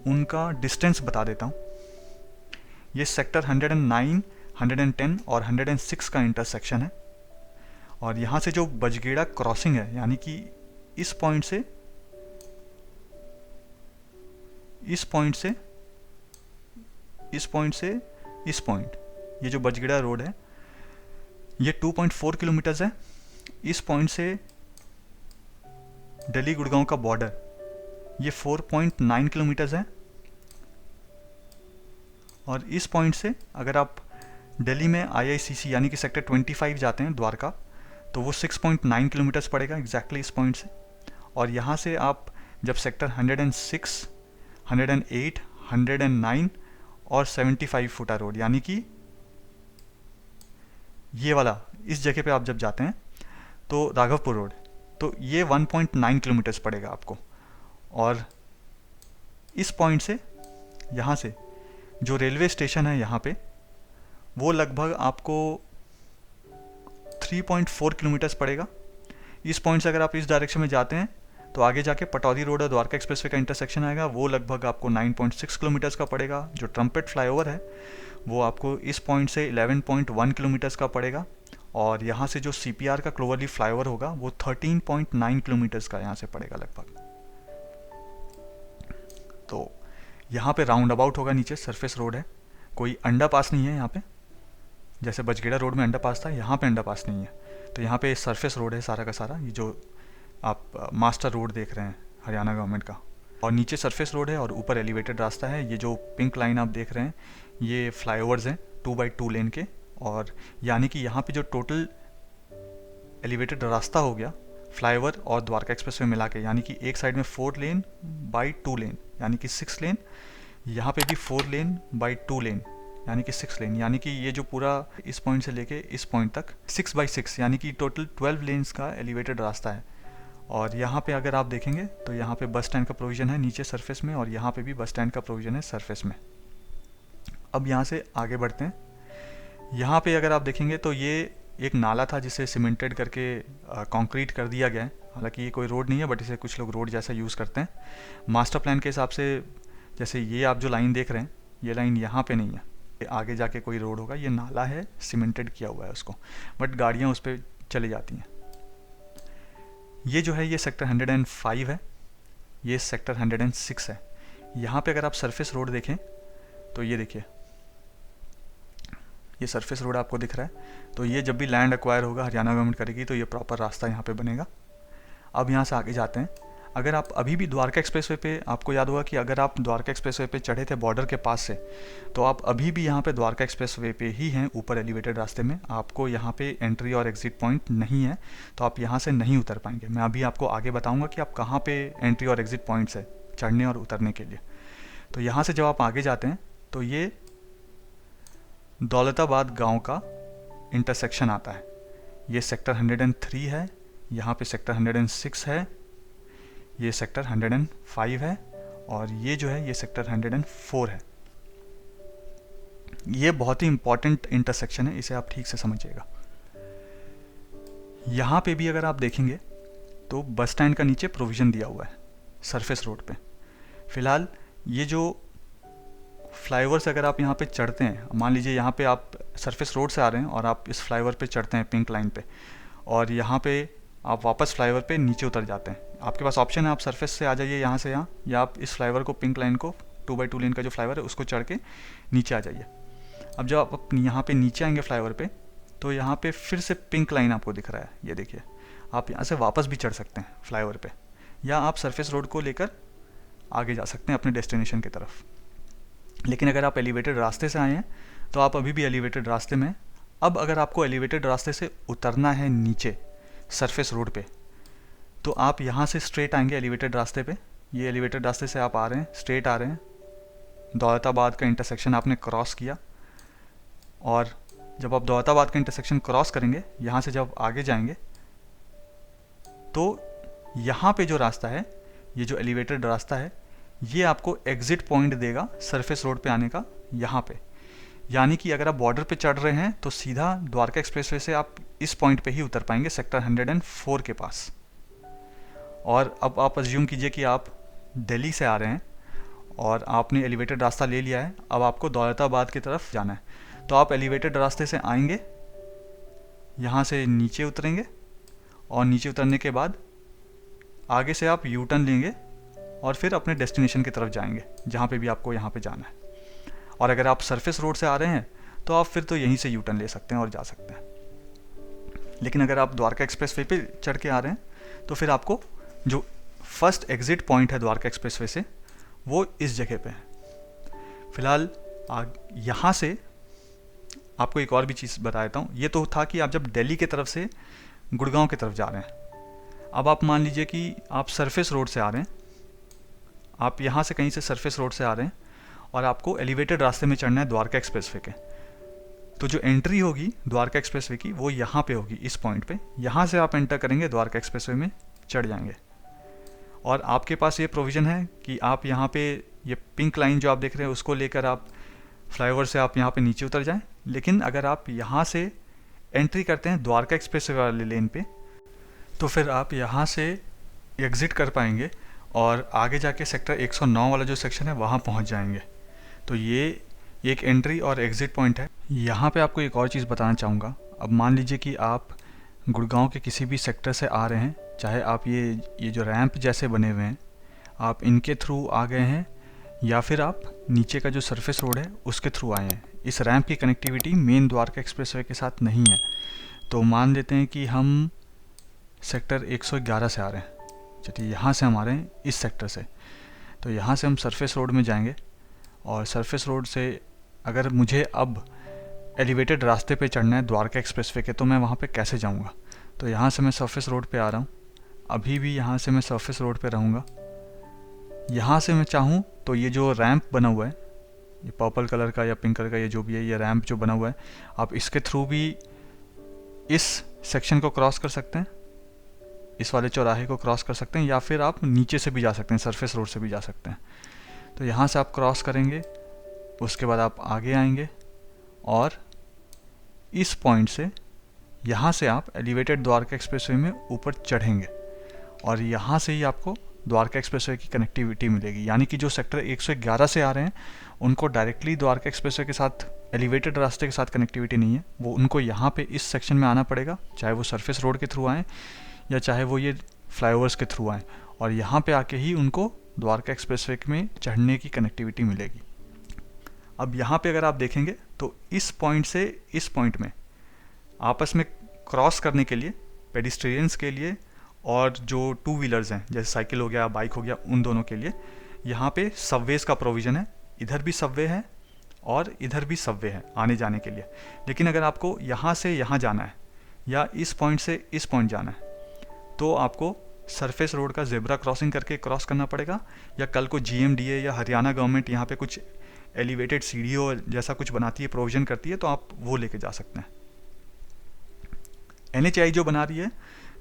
उनका डिस्टेंस बता देता हूँ। ये सेक्टर 109, 110 और 106 का इंटरसेक्शन है, और यहाँ से जो बजगेड़ा क्रॉसिंग है, यानी कि इस पॉइंट से इस पॉइंट से इस पॉइंट से इस पॉइंट, ये जो बजगेड़ा रोड है ये 2.4 किलोमीटर्स है। इस पॉइंट से दिल्ली गुड़गांव का बॉर्डर ये 4.9 किलोमीटर्स है, और इस पॉइंट से अगर आप दिल्ली में IICC यानी कि सेक्टर 25 जाते हैं द्वारका, तो वो 6.9 किलोमीटर्स पड़ेगा एग्जैक्टली इस पॉइंट से। और यहाँ से आप जब सेक्टर 106, 108, 109 और 75 फुटा रोड यानी कि ये वाला इस जगह पे आप जब जाते हैं तो राघवपुर रोड, तो ये 1.9 किलोमीटर्स पड़ेगा आपको। और इस पॉइंट से यहाँ से जो रेलवे स्टेशन है यहाँ पे, वो लगभग आपको 3.4 किलोमीटर्स पड़ेगा। इस पॉइंट से अगर आप इस डायरेक्शन में जाते हैं तो आगे जाके पटौदी रोड और द्वारका एक्सप्रेसवे का इंटरसेक्शन आएगा, वो लगभग आपको 9.6 किलोमीटर्स का पड़ेगा। जो ट्रम्पेट फ्लाईओवर है वो आपको इस पॉइंट से 11.1 किलोमीटर्स का पड़ेगा। और यहाँ से जो CPR का क्लोवरलीफ फ्लाईओवर होगा वो 13.9 किलोमीटर्स का यहाँ से पड़ेगा लगभग। तो यहाँ पे राउंड अबाउट होगा, नीचे सरफेस रोड है, कोई अंडर पास नहीं है यहाँ पे। जैसे बजगेड़ा रोड में अंडर पास था, यहाँ पे अंडर पास नहीं है। तो यहाँ पे सरफेस रोड है सारा का सारा, ये जो आप मास्टर रोड देख रहे हैं हरियाणा गवर्नमेंट का। और नीचे सरफेस रोड है और ऊपर एलिवेटेड रास्ता है। ये जो पिंक लाइन आप देख रहे हैं ये फ्लाईओवर्स हैं 2x2 लेन के। और यानी कि यहाँ पे जो टोटल एलिवेटेड रास्ता हो गया फ्लाईओवर और द्वारका एक्सप्रेसवे मिला के, यानी कि एक साइड में 4 लेन बाई 2 लेन यानी कि 6 लेन, यहाँ पे भी 4 लेन बाई 2 लेन यानी कि 6 लेन, यानी कि ये जो पूरा इस पॉइंट से लेके इस पॉइंट तक 6x6 यानी कि टोटल 12 लेन्स का एलिवेटेड रास्ता है। और यहाँ पे अगर आप देखेंगे तो यहाँ पे बस स्टैंड का प्रोविज़न है नीचे सरफेस में, और यहाँ पे भी बस स्टैंड का प्रोविज़न है सरफेस में। अब यहाँ से आगे बढ़ते हैं। यहाँ पे अगर आप देखेंगे तो ये एक नाला था जिसे सीमेंटेड करके कंक्रीट कर दिया गया है। हालांकि ये कोई रोड नहीं है, बट इसे कुछ लोग रोड जैसा यूज़ करते हैं। मास्टर प्लान के हिसाब से जैसे ये आप जो लाइन देख रहे हैं, ये लाइन यहाँ पे नहीं है, ये आगे जाके कोई रोड होगा। ये नाला है, सीमेंटेड किया हुआ है उसको, बट गाड़ियाँ उस पर चली जाती हैं। ये जो है ये सेक्टर 105 है, ये सेक्टर 106 है। यहाँ पे अगर आप सरफेस रोड देखें तो ये देखिए, ये सरफेस रोड आपको दिख रहा है। तो ये जब भी लैंड एक्वायर होगा हरियाणा गवर्नमेंट करेगी तो ये प्रॉपर रास्ता यहाँ पे बनेगा। अब यहाँ से आगे जाते हैं। अगर आप अभी भी द्वारका एक्सप्रेसवे पे, आपको याद होगा कि अगर आप द्वारका एक्सप्रेसवे पे चढ़े थे बॉर्डर के पास से, तो आप अभी भी यहाँ पे द्वारका एक्सप्रेसवे पे ही हैं, ऊपर एलिवेटेड रास्ते में। आपको यहाँ पे एंट्री और एग्जिट पॉइंट नहीं है, तो आप यहाँ से नहीं उतर पाएंगे। मैं अभी आपको आगे बताऊँगा कि आप कहाँ पे एंट्री और एग्जिट पॉइंट्स है चढ़ने और उतरने के लिए। तो यहाँ से जब आप आगे जाते हैं तो ये दौलताबाद गांव का इंटरसेक्शन आता है। ये सेक्टर 103 है, यहाँ पे सेक्टर 106 है, ये सेक्टर 105 है, और ये जो है ये सेक्टर 104 है। ये बहुत ही इंपॉर्टेंट इंटरसेक्शन है, इसे आप ठीक से समझिएगा। यहाँ पे भी अगर आप देखेंगे तो बस स्टैंड का नीचे प्रोविज़न दिया हुआ है सरफेस रोड पे। फिलहाल ये जो फ्लाईओवर से अगर आप यहाँ पे चढ़ते हैं, मान लीजिए यहाँ पे आप सरफेस रोड से आ रहे हैं और आप इस फ्लाईओवर पे चढ़ते हैं पिंक लाइन पे, और यहाँ पे आप वापस फ्लाईओवर पे नीचे उतर जाते हैं। आपके पास ऑप्शन है, आप सरफेस से आ जाइए यहाँ से यहाँ, या आप इस फ्लाईओवर को, पिंक लाइन को, 2x2 लेन का जो फ्लाईओवर है उसको चढ़ के नीचे आ जाइए। अब जब आप यहाँ पे नीचे आएंगे फ्लाईओवर पे, तो यहाँ पे फिर से पिंक लाइन आपको दिख रहा है, ये देखिए। आप यहाँ से वापस भी चढ़ सकते हैं फ्लाईओवर पे, या आप सरफेस रोड को लेकर आगे जा सकते हैं अपने डेस्टिनेशन की तरफ। लेकिन अगर आप एलिवेटेड रास्ते से आए हैं तो आप अभी भी एलिवेटेड रास्ते में। अब अगर आपको एलिवेटेड रास्ते से उतरना है नीचे सरफेस रोड पे, तो आप यहाँ से स्ट्रेट आएंगे एलिवेटेड रास्ते पे। ये एलिवेटेड रास्ते से आप आ रहे हैं, स्ट्रेट आ रहे हैं, दौलताबाद का इंटरसेक्शन आपने क्रॉस किया, और जब आप दौलताबाद का इंटरसेक्शन क्रॉस करेंगे, यहाँ से जब आगे जाएंगे तो यहाँ पे जो रास्ता है, ये जो एलिवेटेड रास्ता है, ये आपको एग्जिट पॉइंट देगा सरफेस रोड पे आने का यहाँ पे। यानी कि अगर आप बॉर्डर पे चढ़ रहे हैं तो सीधा द्वारका एक्सप्रेसवे से आप इस पॉइंट पे ही उतर पाएंगे सेक्टर 104 के पास। और अब आप अज्यूम कीजिए कि आप दिल्ली से आ रहे हैं और आपने एलिवेटेड रास्ता ले लिया है, अब आपको दौलताबाद की तरफ जाना है। तो आप एलिवेटेड रास्ते से आएंगे, यहाँ से नीचे उतरेंगे, और नीचे उतरने के बाद आगे से आप यू टर्न लेंगे और फिर अपने डेस्टिनेशन की तरफ जाएंगे जहाँ पे भी आपको यहाँ पे जाना है। और अगर आप सरफेस रोड से आ रहे हैं तो आप फिर तो यहीं से यू टर्न ले सकते हैं और जा सकते हैं। लेकिन अगर आप द्वारका एक्सप्रेसवे पे चढ़ के आ रहे हैं तो फिर आपको जो फर्स्ट एग्जिट पॉइंट है द्वारका एक्सप्रेसवे से, वो इस जगह पे है। फिलहाल यहाँ से आपको एक और भी चीज़ बता देता हूँ। ये तो था कि आप जब दिल्ली की तरफ से गुड़गांव की तरफ जा रहे हैं। अब आप मान लीजिए कि आप सरफेस रोड से आ रहे हैं, आप यहाँ से कहीं से सरफेस रोड से आ रहे हैं और आपको एलिवेटेड रास्ते में चढ़ना है द्वारका एक्सप्रेसवे के। तो जो एंट्री होगी द्वारका एक्सप्रेसवे की वो यहाँ पे होगी, इस पॉइंट पे। यहाँ से आप एंटर करेंगे, द्वारका एक्सप्रेसवे में चढ़ जाएंगे। और आपके पास ये प्रोविज़न है कि आप यहाँ पे ये पिंक लाइन जो आप देख रहे हैं उसको लेकर आप फ्लाईओवर से आप यहाँ पे नीचे उतर जाएं। लेकिन अगर आप यहाँ से एंट्री करते हैं द्वारका एक्सप्रेसवे वाले लेन पे, तो फिर आप यहाँ से एग्ज़िट कर पाएंगे और आगे जाके सेक्टर 109 वाला जो सेक्शन है वहाँ पहुँच जाएंगे। तो ये एक एंट्री और एग्ज़िट पॉइंट है। यहाँ पे आपको एक और चीज़ बताना चाहूँगा। अब मान लीजिए कि आप गुड़गांव के किसी भी सेक्टर से आ रहे हैं, चाहे आप ये जो रैंप जैसे बने हुए हैं आप इनके थ्रू आ गए हैं, या फिर आप नीचे का जो सरफेस रोड है उसके थ्रू आए हैं। इस रैंप की कनेक्टिविटी मेन द्वारका एक्सप्रेसवे के साथ नहीं है। तो मान लेते हैं कि हम सेक्टर 111 से आ रहे हैं, चलिए यहाँ से हम आ रहे हैं इस सेक्टर से। तो यहाँ से हम सरफेस रोड में जाएंगे और सरफेस रोड से अगर मुझे अब एलिवेटेड रास्ते पे चढ़ना है द्वारका एक्सप्रेसवे के, तो मैं वहाँ पे कैसे जाऊँगा? तो यहाँ से मैं सरफेस रोड पे आ रहा हूँ, अभी भी यहाँ से मैं सरफेस रोड पे रहूँगा। यहाँ से मैं चाहूँ तो ये जो रैंप बना हुआ है, ये पर्पल कलर का या पिंक कलर का, ये जो भी है, ये रैंप जो बना हुआ है, आप इसके थ्रू भी इस सेक्शन को क्रॉस कर सकते हैं, इस वाले चौराहे को क्रॉस कर सकते हैं, या फिर आप नीचे से भी जा सकते हैं, सरफेस रोड से भी जा सकते हैं। तो यहाँ से आप क्रॉस करेंगे, उसके बाद आप आगे आएंगे और इस पॉइंट से यहाँ से आप एलिवेटेड द्वारका एक्सप्रेसवे में ऊपर चढ़ेंगे और यहाँ से ही आपको द्वारका एक्सप्रेसवे की कनेक्टिविटी मिलेगी। यानी कि जो सेक्टर 111 से आ रहे हैं उनको डायरेक्टली द्वारका एक्सप्रेसवे के साथ एलिवेटेड रास्ते के साथ कनेक्टिविटी नहीं है, वो उनको यहाँ पे इस सेक्शन में आना पड़ेगा, चाहे वो सरफेस रोड के थ्रू आएँ या चाहे वो ये फ्लाईओवर्स के थ्रू आएँ, और यहाँ पे आके ही उनको द्वारका एक्सप्रेसवे में चढ़ने की कनेक्टिविटी मिलेगी। अब यहाँ पे अगर आप देखेंगे तो इस पॉइंट से इस पॉइंट में आपस में क्रॉस करने के लिए पेडिस्ट्रियंस के लिए और जो टू व्हीलर्स हैं जैसे साइकिल हो गया, बाइक हो गया, उन दोनों के लिए यहाँ पे सबवेज का प्रोविज़न है। इधर भी सबवे है और इधर भी सबवे है आने जाने के लिए। लेकिन अगर आपको यहाँ से यहाँ जाना है या इस पॉइंट से इस पॉइंट जाना है तो आपको सरफेस रोड का जेब्रा क्रॉसिंग करके क्रॉस करना पड़ेगा, या कल को GMDA या हरियाणा गवर्नमेंट यहाँ पे कुछ एलिवेटेड सीढ़ियों जैसा कुछ बनाती है, प्रोविज़न करती है, तो आप वो लेके जा सकते हैं। NHAI जो बना रही है,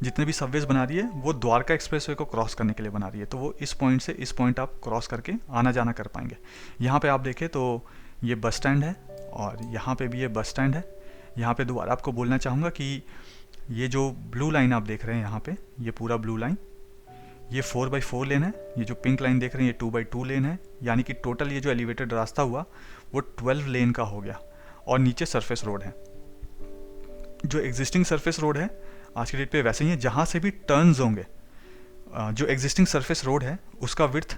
जितने भी सबवेज बना रही है, वो द्वारका एक्सप्रेसवे को क्रॉस करने के लिए बना रही है। तो वो इस पॉइंट से इस पॉइंट आप क्रॉस करके आना जाना कर पाएंगे। यहाँ पे आप देखें तो ये बस स्टैंड है और यहाँ पे भी ये बस स्टैंड है। यहाँ पे दोबारा आपको बोलना चाहूँगा कि ये जो ब्लू लाइन आप देख रहे हैं यहाँ पे, ये पूरा ब्लू लाइन, ये 4x4 लेन है। ये जो पिंक लाइन देख रहे हैं ये 2x2 लेन है। यानी कि टोटल ये जो एलिवेटेड रास्ता हुआ वो 12 लेन का हो गया और नीचे सरफेस रोड है। जो एग्जिस्टिंग सरफेस रोड है आज के डेट पे वैसे ही है, जहाँ से भी टर्न्स होंगे जो एग्जिस्टिंग सरफेस रोड है उसका विड्थ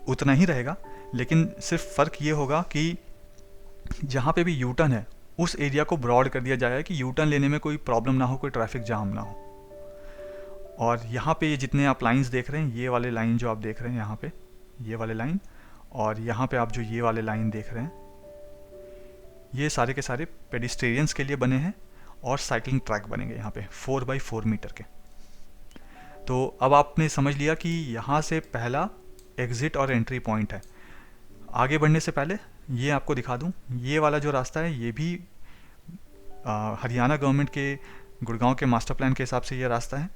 उतना ही रहेगा, लेकिन सिर्फ फ़र्क ये होगा कि जहाँ पे भी यू टर्न है उस एरिया को ब्रॉड कर दिया जाएगा कि यू टर्न लेने में कोई प्रॉब्लम ना हो, कोई ट्रैफिक जाम ना हो। और यहाँ पे ये जितने आप लाइंस देख रहे हैं, ये वाले लाइन जो आप देख रहे हैं यहाँ पे, ये वाले लाइन, और यहाँ पे आप जो ये वाले लाइन देख रहे हैं, ये सारे के सारे पेडिस्ट्रियंस के लिए बने हैं और साइकिलिंग ट्रैक बनेंगे यहाँ पे 4x4 मीटर के। तो अब आपने समझ लिया कि यहाँ से पहला एग्ज़िट और एंट्री पॉइंट है। आगे बढ़ने से पहले ये आपको दिखा दूँ, ये वाला जो रास्ता है ये भी हरियाणा गवर्नमेंट के गुड़गांव के मास्टर प्लान के हिसाब से ये रास्ता है।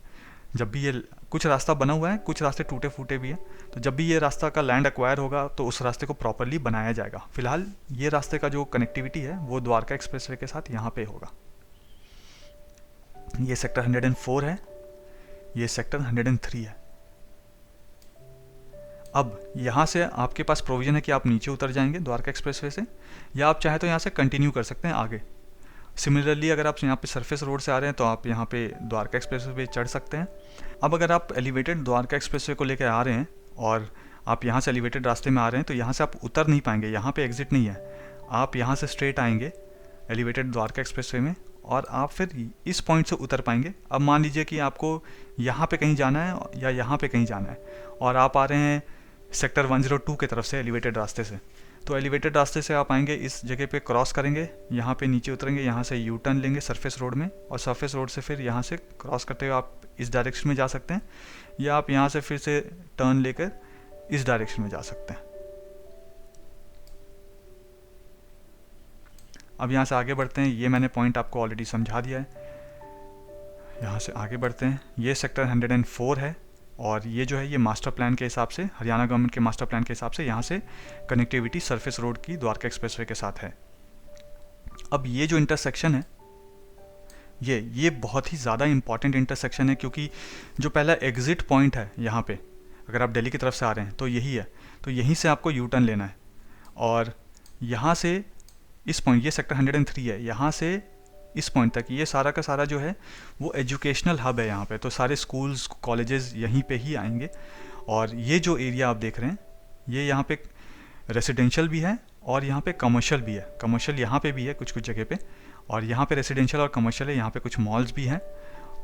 जब भी ये कुछ रास्ता बना हुआ है, कुछ रास्ते टूटे फूटे भी हैं, तो जब भी ये रास्ता का लैंड एक्वायर होगा तो उस रास्ते को प्रॉपरली बनाया जाएगा। फिलहाल ये रास्ते का जो कनेक्टिविटी है वो द्वारका एक्सप्रेसवे के साथ यहाँ पे होगा। ये सेक्टर 104 है, ये सेक्टर 103 है। अब यहाँ से आपके पास प्रोविज़न है कि आप नीचे उतर जाएंगे द्वारका एक्सप्रेसवे से, या आप चाहे तो यहाँ से कंटिन्यू कर सकते हैं आगे। सिमिलरली अगर आप यहाँ पे सरफेस रोड से आ रहे हैं तो आप यहाँ पे द्वारका एक्सप्रेसवे पे चढ़ सकते हैं। अब अगर आप एलिवेटेड द्वारका एक्सप्रेसवे को लेकर आ रहे हैं और आप यहाँ से एलिवेटेड रास्ते में आ रहे हैं तो यहाँ से आप उतर नहीं पाएंगे, यहाँ पे एग्जिट नहीं है। आप यहाँ से स्ट्रेट आएंगे एलिवेटेड द्वारका एक्सप्रेसवे में और आप फिर इस पॉइंट से उतर पाएंगे। अब मान लीजिए कि आपको यहाँ पे कहीं जाना है या यहाँ पे कहीं जाना है और आप आ रहे हैं सेक्टर 102 की तरफ से एलिवेटेड रास्ते से, तो एलिवेटेड रास्ते से आप आएंगे, इस जगह पे क्रॉस करेंगे, यहाँ पे नीचे उतरेंगे, यहाँ से यू टर्न लेंगे सरफेस रोड में, और सरफेस रोड से फिर यहाँ से क्रॉस करते हुए आप इस डायरेक्शन में जा सकते हैं, या आप यहाँ से फिर से टर्न लेकर इस डायरेक्शन में जा सकते हैं। अब यहाँ से आगे बढ़ते हैं, ये मैंने पॉइंट आपको ऑलरेडी समझा दिया है। यहाँ से आगे बढ़ते हैं, ये सेक्टर 104 है, और ये जो है ये मास्टर प्लान के हिसाब से, हरियाणा गवर्नमेंट के मास्टर प्लान के हिसाब से यहाँ से कनेक्टिविटी सरफेस रोड की द्वारका एक्सप्रेसवे के साथ है। अब ये जो इंटरसेक्शन है ये बहुत ही ज़्यादा इंपॉर्टेंट इंटरसेक्शन है, क्योंकि जो पहला एग्जिट पॉइंट है यहाँ पे, अगर आप दिल्ली की तरफ से आ रहे हैं तो यही है, तो यहीं से आपको यू टर्न लेना है, और यहाँ से इस पॉइंट, ये सेक्टर 103 है, यहाँ से इस पॉइंट तक ये सारा का सारा जो है वो एजुकेशनल हब है यहाँ पे, तो सारे स्कूल्स कॉलेजेस यहीं पे ही आएंगे। और ये जो एरिया आप देख रहे हैं ये यहाँ पे रेसिडेंशियल भी है और यहाँ पे कमर्शियल भी है, कमर्शियल यहाँ पे भी है कुछ कुछ जगह पे, और यहाँ पे रेसिडेंशियल और कमर्शियल है। यहाँ पे कुछ मॉल्स भी हैं,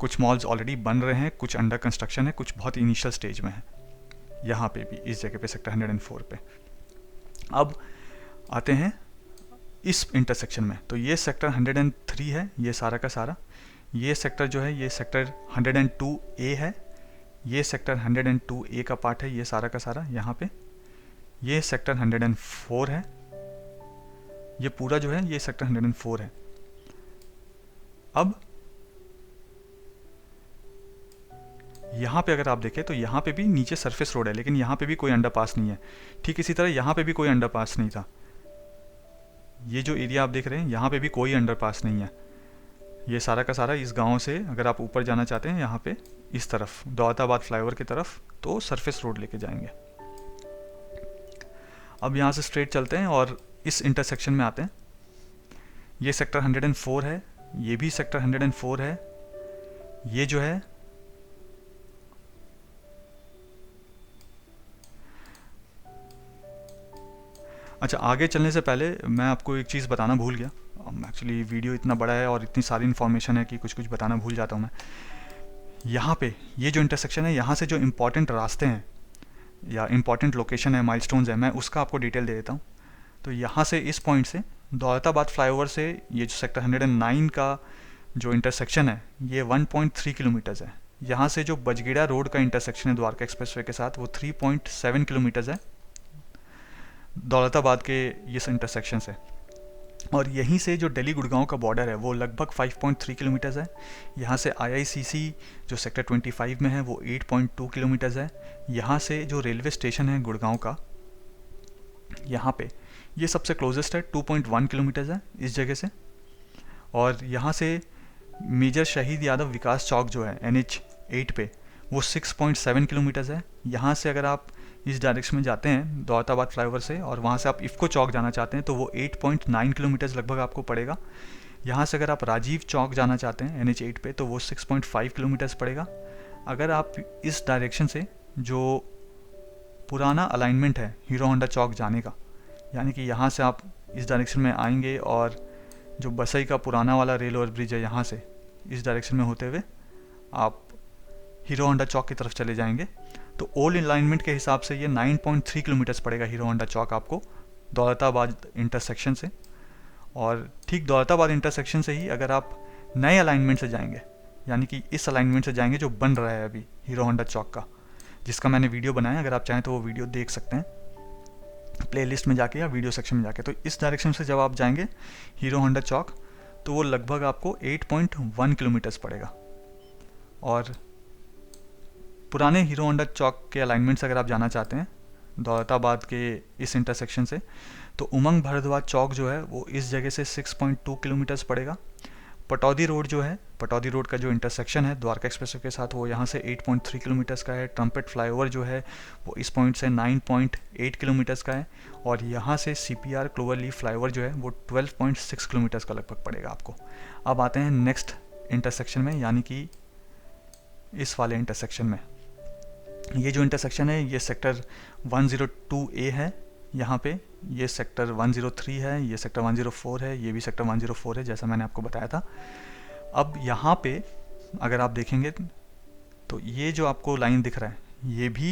कुछ मॉल्स ऑलरेडी बन रहे हैं, कुछ अंडर कंस्ट्रक्शन है, कुछ बहुत इनिशियल स्टेज में है। यहाँ पे भी इस जगह पे सेक्टर 104 पे। अब आते हैं इस इंटरसेक्शन में, तो ये सेक्टर 103 है ये सारा का सारा, ये सेक्टर जो है ये सेक्टर 102A है, ये सेक्टर 102A का पार्ट है ये सारा का सारा यहाँ पे, ये सेक्टर 104 है, ये पूरा जो है ये सेक्टर 104 है। अब यहाँ पे अगर आप देखें तो यहाँ पे भी नीचे सरफेस रोड है, लेकिन यहाँ पे भी कोई अंडरपास नहीं है। ठीक इसी तरह यहाँ पे भी कोई अंडरपास नहीं था। ये जो एरिया आप देख रहे हैं यहाँ पे भी कोई अंडरपास नहीं है। ये सारा का सारा इस गांव से अगर आप ऊपर जाना चाहते हैं यहाँ पे इस तरफ दौलताबाद फ्लाईओवर की तरफ, तो सरफेस रोड लेके जाएंगे। अब यहाँ से स्ट्रेट चलते हैं और इस इंटरसेक्शन में आते हैं। ये सेक्टर 104 है, ये भी सेक्टर 104 है, ये जो है अच्छा, आगे चलने से पहले मैं आपको एक चीज़ बताना भूल गया। एक्चुअली वीडियो इतना बड़ा है और इतनी सारी इन्फॉर्मेशन है कि कुछ कुछ बताना भूल जाता हूँ मैं। यहाँ पे ये जो इंटरसेक्शन है, यहाँ से जो इम्पॉर्टेंट रास्ते हैं या इम्पॉर्टेंट लोकेशन है, माइलस्टोन्स है, मैं उसका आपको डिटेल दे देता हूँ। तो यहाँ से इस पॉइंट से दौलताबाद फ्लाईओवर से ये जो सेक्टर 109 का जो इंटरसेक्शन है ये 1.3 किलोमीटर्स है। यहाँ से जो बजगीड़ा रोड का इंटरसेक्शन है द्वारका एक्सप्रेसवे के साथ वो 3.7 किलोमीटर्स है दौलताबाद के इस इंटरसेक्शन से। और यहीं से जो दिल्ली गुड़गांव का बॉर्डर है वो लगभग 5.3 किलोमीटर्स है। यहाँ से IICC जो सेक्टर 25 में है वो 8.2 किलोमीटर्स है। यहाँ से जो रेलवे स्टेशन है गुड़गांव का, यहाँ पे ये सबसे क्लोजेस्ट है, 2.1 किलोमीटर्स है इस जगह से। और यहाँ से मेजर शहीद यादव विकास चौक जो है NH 8 पे वो 6.7 किलोमीटर्स है। यहाँ से अगर आप इस डायरेक्शन में जाते हैं दौलताबाद फ्लाईओवर से और वहाँ से आप इफ़को चौक जाना चाहते हैं तो वो 8.9 किलोमीटर्स लगभग आपको पड़ेगा। यहाँ से अगर आप राजीव चौक जाना चाहते हैं NH 8 पे तो वो 6.5 किलोमीटर्स पड़ेगा। अगर आप इस डायरेक्शन से जो पुराना अलाइनमेंट है हीरो होंडा चौक जाने का, यानी कि यहाँ से आप इस डायरेक्शन में आएंगे और जो बसई का पुराना वाला रेल ओवर ब्रिज है यहाँ से इस डायरेक्शन में होते हुए आप हीरो होंडा चौक की तरफ चले जाएंगे तो ओल्ड अलाइनमेंट के हिसाब से ये 9.3 किलोमीटर्स पड़ेगा हीरो होंडा चौक आपको दौलताबाद इंटरसेक्शन से। और ठीक दौलताबाद इंटरसेक्शन से ही अगर आप नए अलाइनमेंट से जाएंगे, यानी कि इस अलाइनमेंट से जाएंगे जो बन रहा है अभी हीरो होंडा चौक का, जिसका मैंने वीडियो बनाया, अगर आप चाहें तो वो वीडियो देख सकते हैं प्लेलिस्ट में जाके या वीडियो सेक्शन में जाके। तो इस डायरेक्शन से जब आप जाएंगे हीरो होंडा चौक तो वो लगभग आपको 8.1 किलोमीटर्स पड़ेगा। और पुराने हीरो होंडा चौक के अलाइनमेंट से अगर आप जाना चाहते हैं दौलताबाद के इस इंटरसेक्शन से तो उमंग भारद्वाज चौक जो है वो इस जगह से 6.2 किलोमीटर्स पड़ेगा। पटौदी रोड जो है, पटौदी रोड का जो इंटरसेक्शन है द्वारका एक्सप्रेसवे के साथ वो यहाँ से 8.3 किलोमीटर्स का है। ट्रम्पेट फ्लाईओवर जो है वो इस पॉइंट से 9.8 किलोमीटर्स का है। और यहाँ से CPR क्लोवर लीफ फ्लाईओवर जो है वो 12.6 किलोमीटर्स का लगभग पड़ेगा आपको। अब आते हैं नेक्स्ट इंटरसेक्शन में, यानी कि इस वाले इंटरसेक्शन में। ये जो इंटरसेक्शन है ये सेक्टर 102A है, यहाँ पे ये सेक्टर 103 है, ये सेक्टर 104 है, ये भी सेक्टर 104 है जैसा मैंने आपको बताया था। अब यहाँ पे अगर आप देखेंगे तो ये जो आपको लाइन दिख रहा है ये भी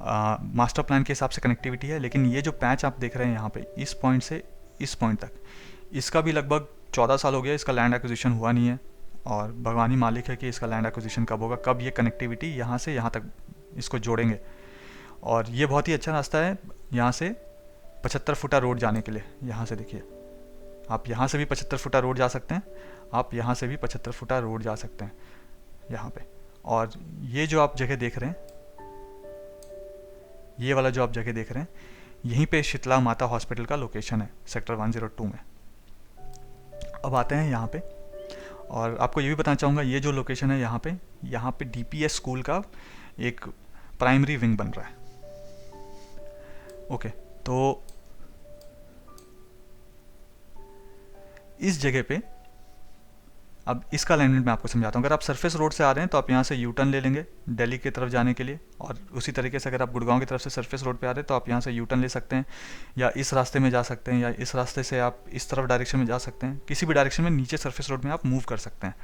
मास्टर प्लान के हिसाब से कनेक्टिविटी है, लेकिन ये जो पैच आप देख रहे हैं यहाँ पे, इस पॉइंट से इस पॉइंट तक, इसका भी लगभग 14 साल हो गया, इसका लैंड एक्विजिशन हुआ नहीं है। और भगवान ही मालिक है कि इसका लैंड एक्विजिशन कब होगा, कब ये कनेक्टिविटी यहाँ से यहाँ तक इसको जोड़ेंगे। और ये बहुत ही अच्छा रास्ता है यहाँ से 75 फुटा रोड जाने के लिए। यहाँ से देखिए, आप यहाँ से भी 75 फुटा रोड जा सकते हैं, आप यहाँ से भी 75 फुटा रोड जा सकते हैं यहाँ पे। और ये जो आप जगह देख रहे हैं, ये वाला जो आप जगह देख रहे हैं, यहीं पे शीतला माता हॉस्पिटल का लोकेशन है सेक्टर 102 में। अब आते हैं यहाँ पे, और आपको ये भी बताना चाहूँगा, ये जो लोकेशन है यहाँ पे DPS स्कूल का एक प्राइमरी विंग बन रहा है। ओके, तो इस जगह पे अब इसका अलाइनमेंट मैं आपको समझाता हूँ। अगर आप सरफेस रोड से आ रहे हैं तो आप यहाँ से यू टर्न ले लेंगे दिल्ली की तरफ जाने के लिए, और उसी तरीके से अगर आप गुड़गांव की तरफ से सरफेस रोड पे आ रहे हैं तो आप यहाँ से यू टर्न ले सकते हैं, या इस रास्ते में जा सकते हैं, या इस रास्ते से आप इस तरफ डायरेक्शन में जा सकते हैं। किसी भी डायरेक्शन में नीचे सरफेस रोड में आप मूव कर सकते हैं।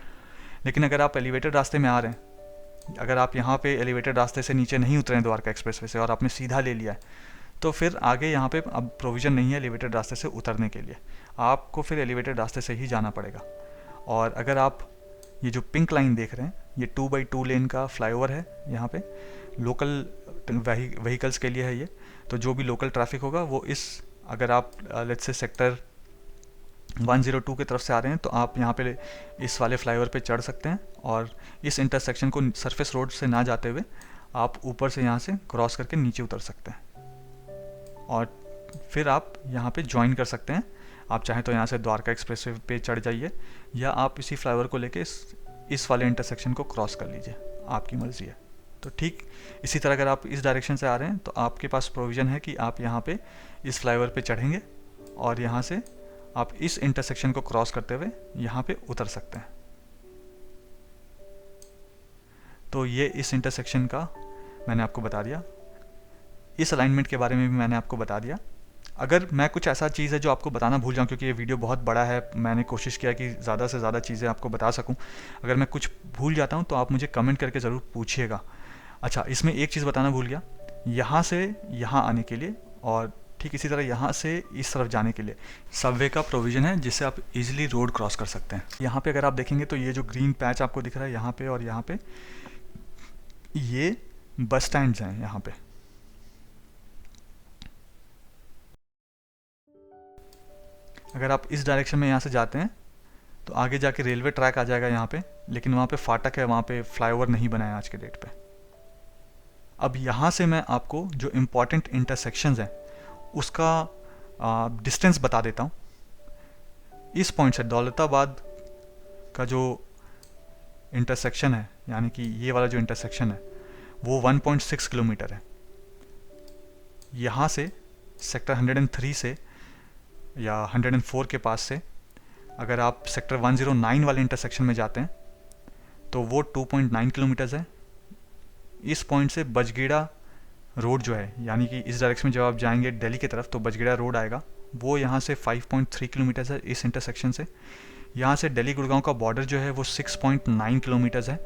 लेकिन अगर आप एलिवेटेड रास्ते में आ रहे हैं, अगर आप यहाँ पे एलिवेटेड रास्ते से नीचे नहीं उतरे हैं द्वारका एक्सप्रेसवे से और आपने सीधा ले लिया है, तो फिर आगे यहाँ पे अब प्रोविज़न नहीं है एलिवेटेड रास्ते से उतरने के लिए, आपको फिर एलिवेटेड रास्ते से ही जाना पड़ेगा। और अगर आप ये जो पिंक लाइन देख रहे हैं, ये 2x2 लेन का फ्लाईओवर है यहाँ पे, लोकल व्हीकल्स के लिए है ये। तो जो भी लोकल ट्रैफिक होगा वो इस, अगर आप लेट्स से सेक्टर 102 की तरफ से आ रहे हैं तो आप यहाँ पे इस वाले फ्लाईओवर पे चढ़ सकते हैं, और इस इंटरसेक्शन को सरफेस रोड से ना जाते हुए आप ऊपर से यहाँ से क्रॉस करके नीचे उतर सकते हैं, और फिर आप यहाँ पे ज्वाइन कर सकते हैं। आप चाहें तो यहाँ से द्वारका एक्सप्रेसवे पे चढ़ जाइए, या आप इसी फ्लाईओवर को लेके इस वाले इंटरसेक्शन को क्रॉस कर लीजिए, आपकी मर्ज़ी है। तो ठीक इसी तरह अगर आप इस डायरेक्शन से आ रहे हैं तो आपके पास प्रोविज़न है कि आप यहाँ पे इस फ्लाईओवर पे चढ़ेंगे, और यहाँ से आप इस इंटरसेक्शन को क्रॉस करते हुए यहाँ पे उतर सकते हैं। तो ये इस इंटरसेक्शन का मैंने आपको बता दिया, इस अलाइनमेंट के बारे में भी मैंने आपको बता दिया। अगर मैं कुछ ऐसा चीज़ है जो आपको बताना भूल जाऊँ, क्योंकि ये वीडियो बहुत बड़ा है, मैंने कोशिश किया कि ज़्यादा से ज़्यादा चीज़ें आपको बता सकूँ। अगर मैं कुछ भूल जाता हूँ तो आप मुझे कमेंट करके ज़रूर पूछिएगा। अच्छा, इसमें एक चीज़ बताना भूल गया, यहाँ से यहाँ आने के लिए और ठीक इसी तरह यहाँ से इस तरफ जाने के लिए सबवे का प्रोविज़न है, जिससे आप इजीली रोड क्रॉस कर सकते हैं। यहाँ पे अगर आप देखेंगे तो ये जो ग्रीन पैच आपको दिख रहा है यहाँ पे और यहाँ पे, ये बस स्टैंड्स हैं यहाँ पे। अगर आप इस डायरेक्शन में यहाँ से जाते हैं तो आगे जाके रेलवे ट्रैक आ जाएगा यहाँ पे, लेकिन वहाँ पे फाटक है, वहाँ पे फ्लाईओवर नहीं बना है आज के डेट पे। अब यहाँ से मैं आपको जो इम्पॉर्टेंट इंटरसेक्शंस हैं उसका डिस्टेंस बता देता हूँ। इस पॉइंट से दौलताबाद का जो इंटरसेक्शन है, यानी कि ये वाला जो इंटरसेक्शन है वो 1.6 किलोमीटर है। यहाँ से सेक्टर 103 से या 104 के पास से अगर आप सेक्टर 109 वाले इंटरसेक्शन में जाते हैं तो वो 2.9 किलोमीटर्स है। इस पॉइंट से बजगेड़ा रोड जो है, यानी कि इस डायरेक्शन में जब आप जाएंगे दिल्ली की तरफ तो बजगेड़ा रोड आएगा, वो यहाँ से 5.3 किलोमीटर्स है इस इंटरसेक्शन से। यहाँ से दिल्ली गुड़गांव का बॉर्डर जो है वो 6.9 किलोमीटर्स है।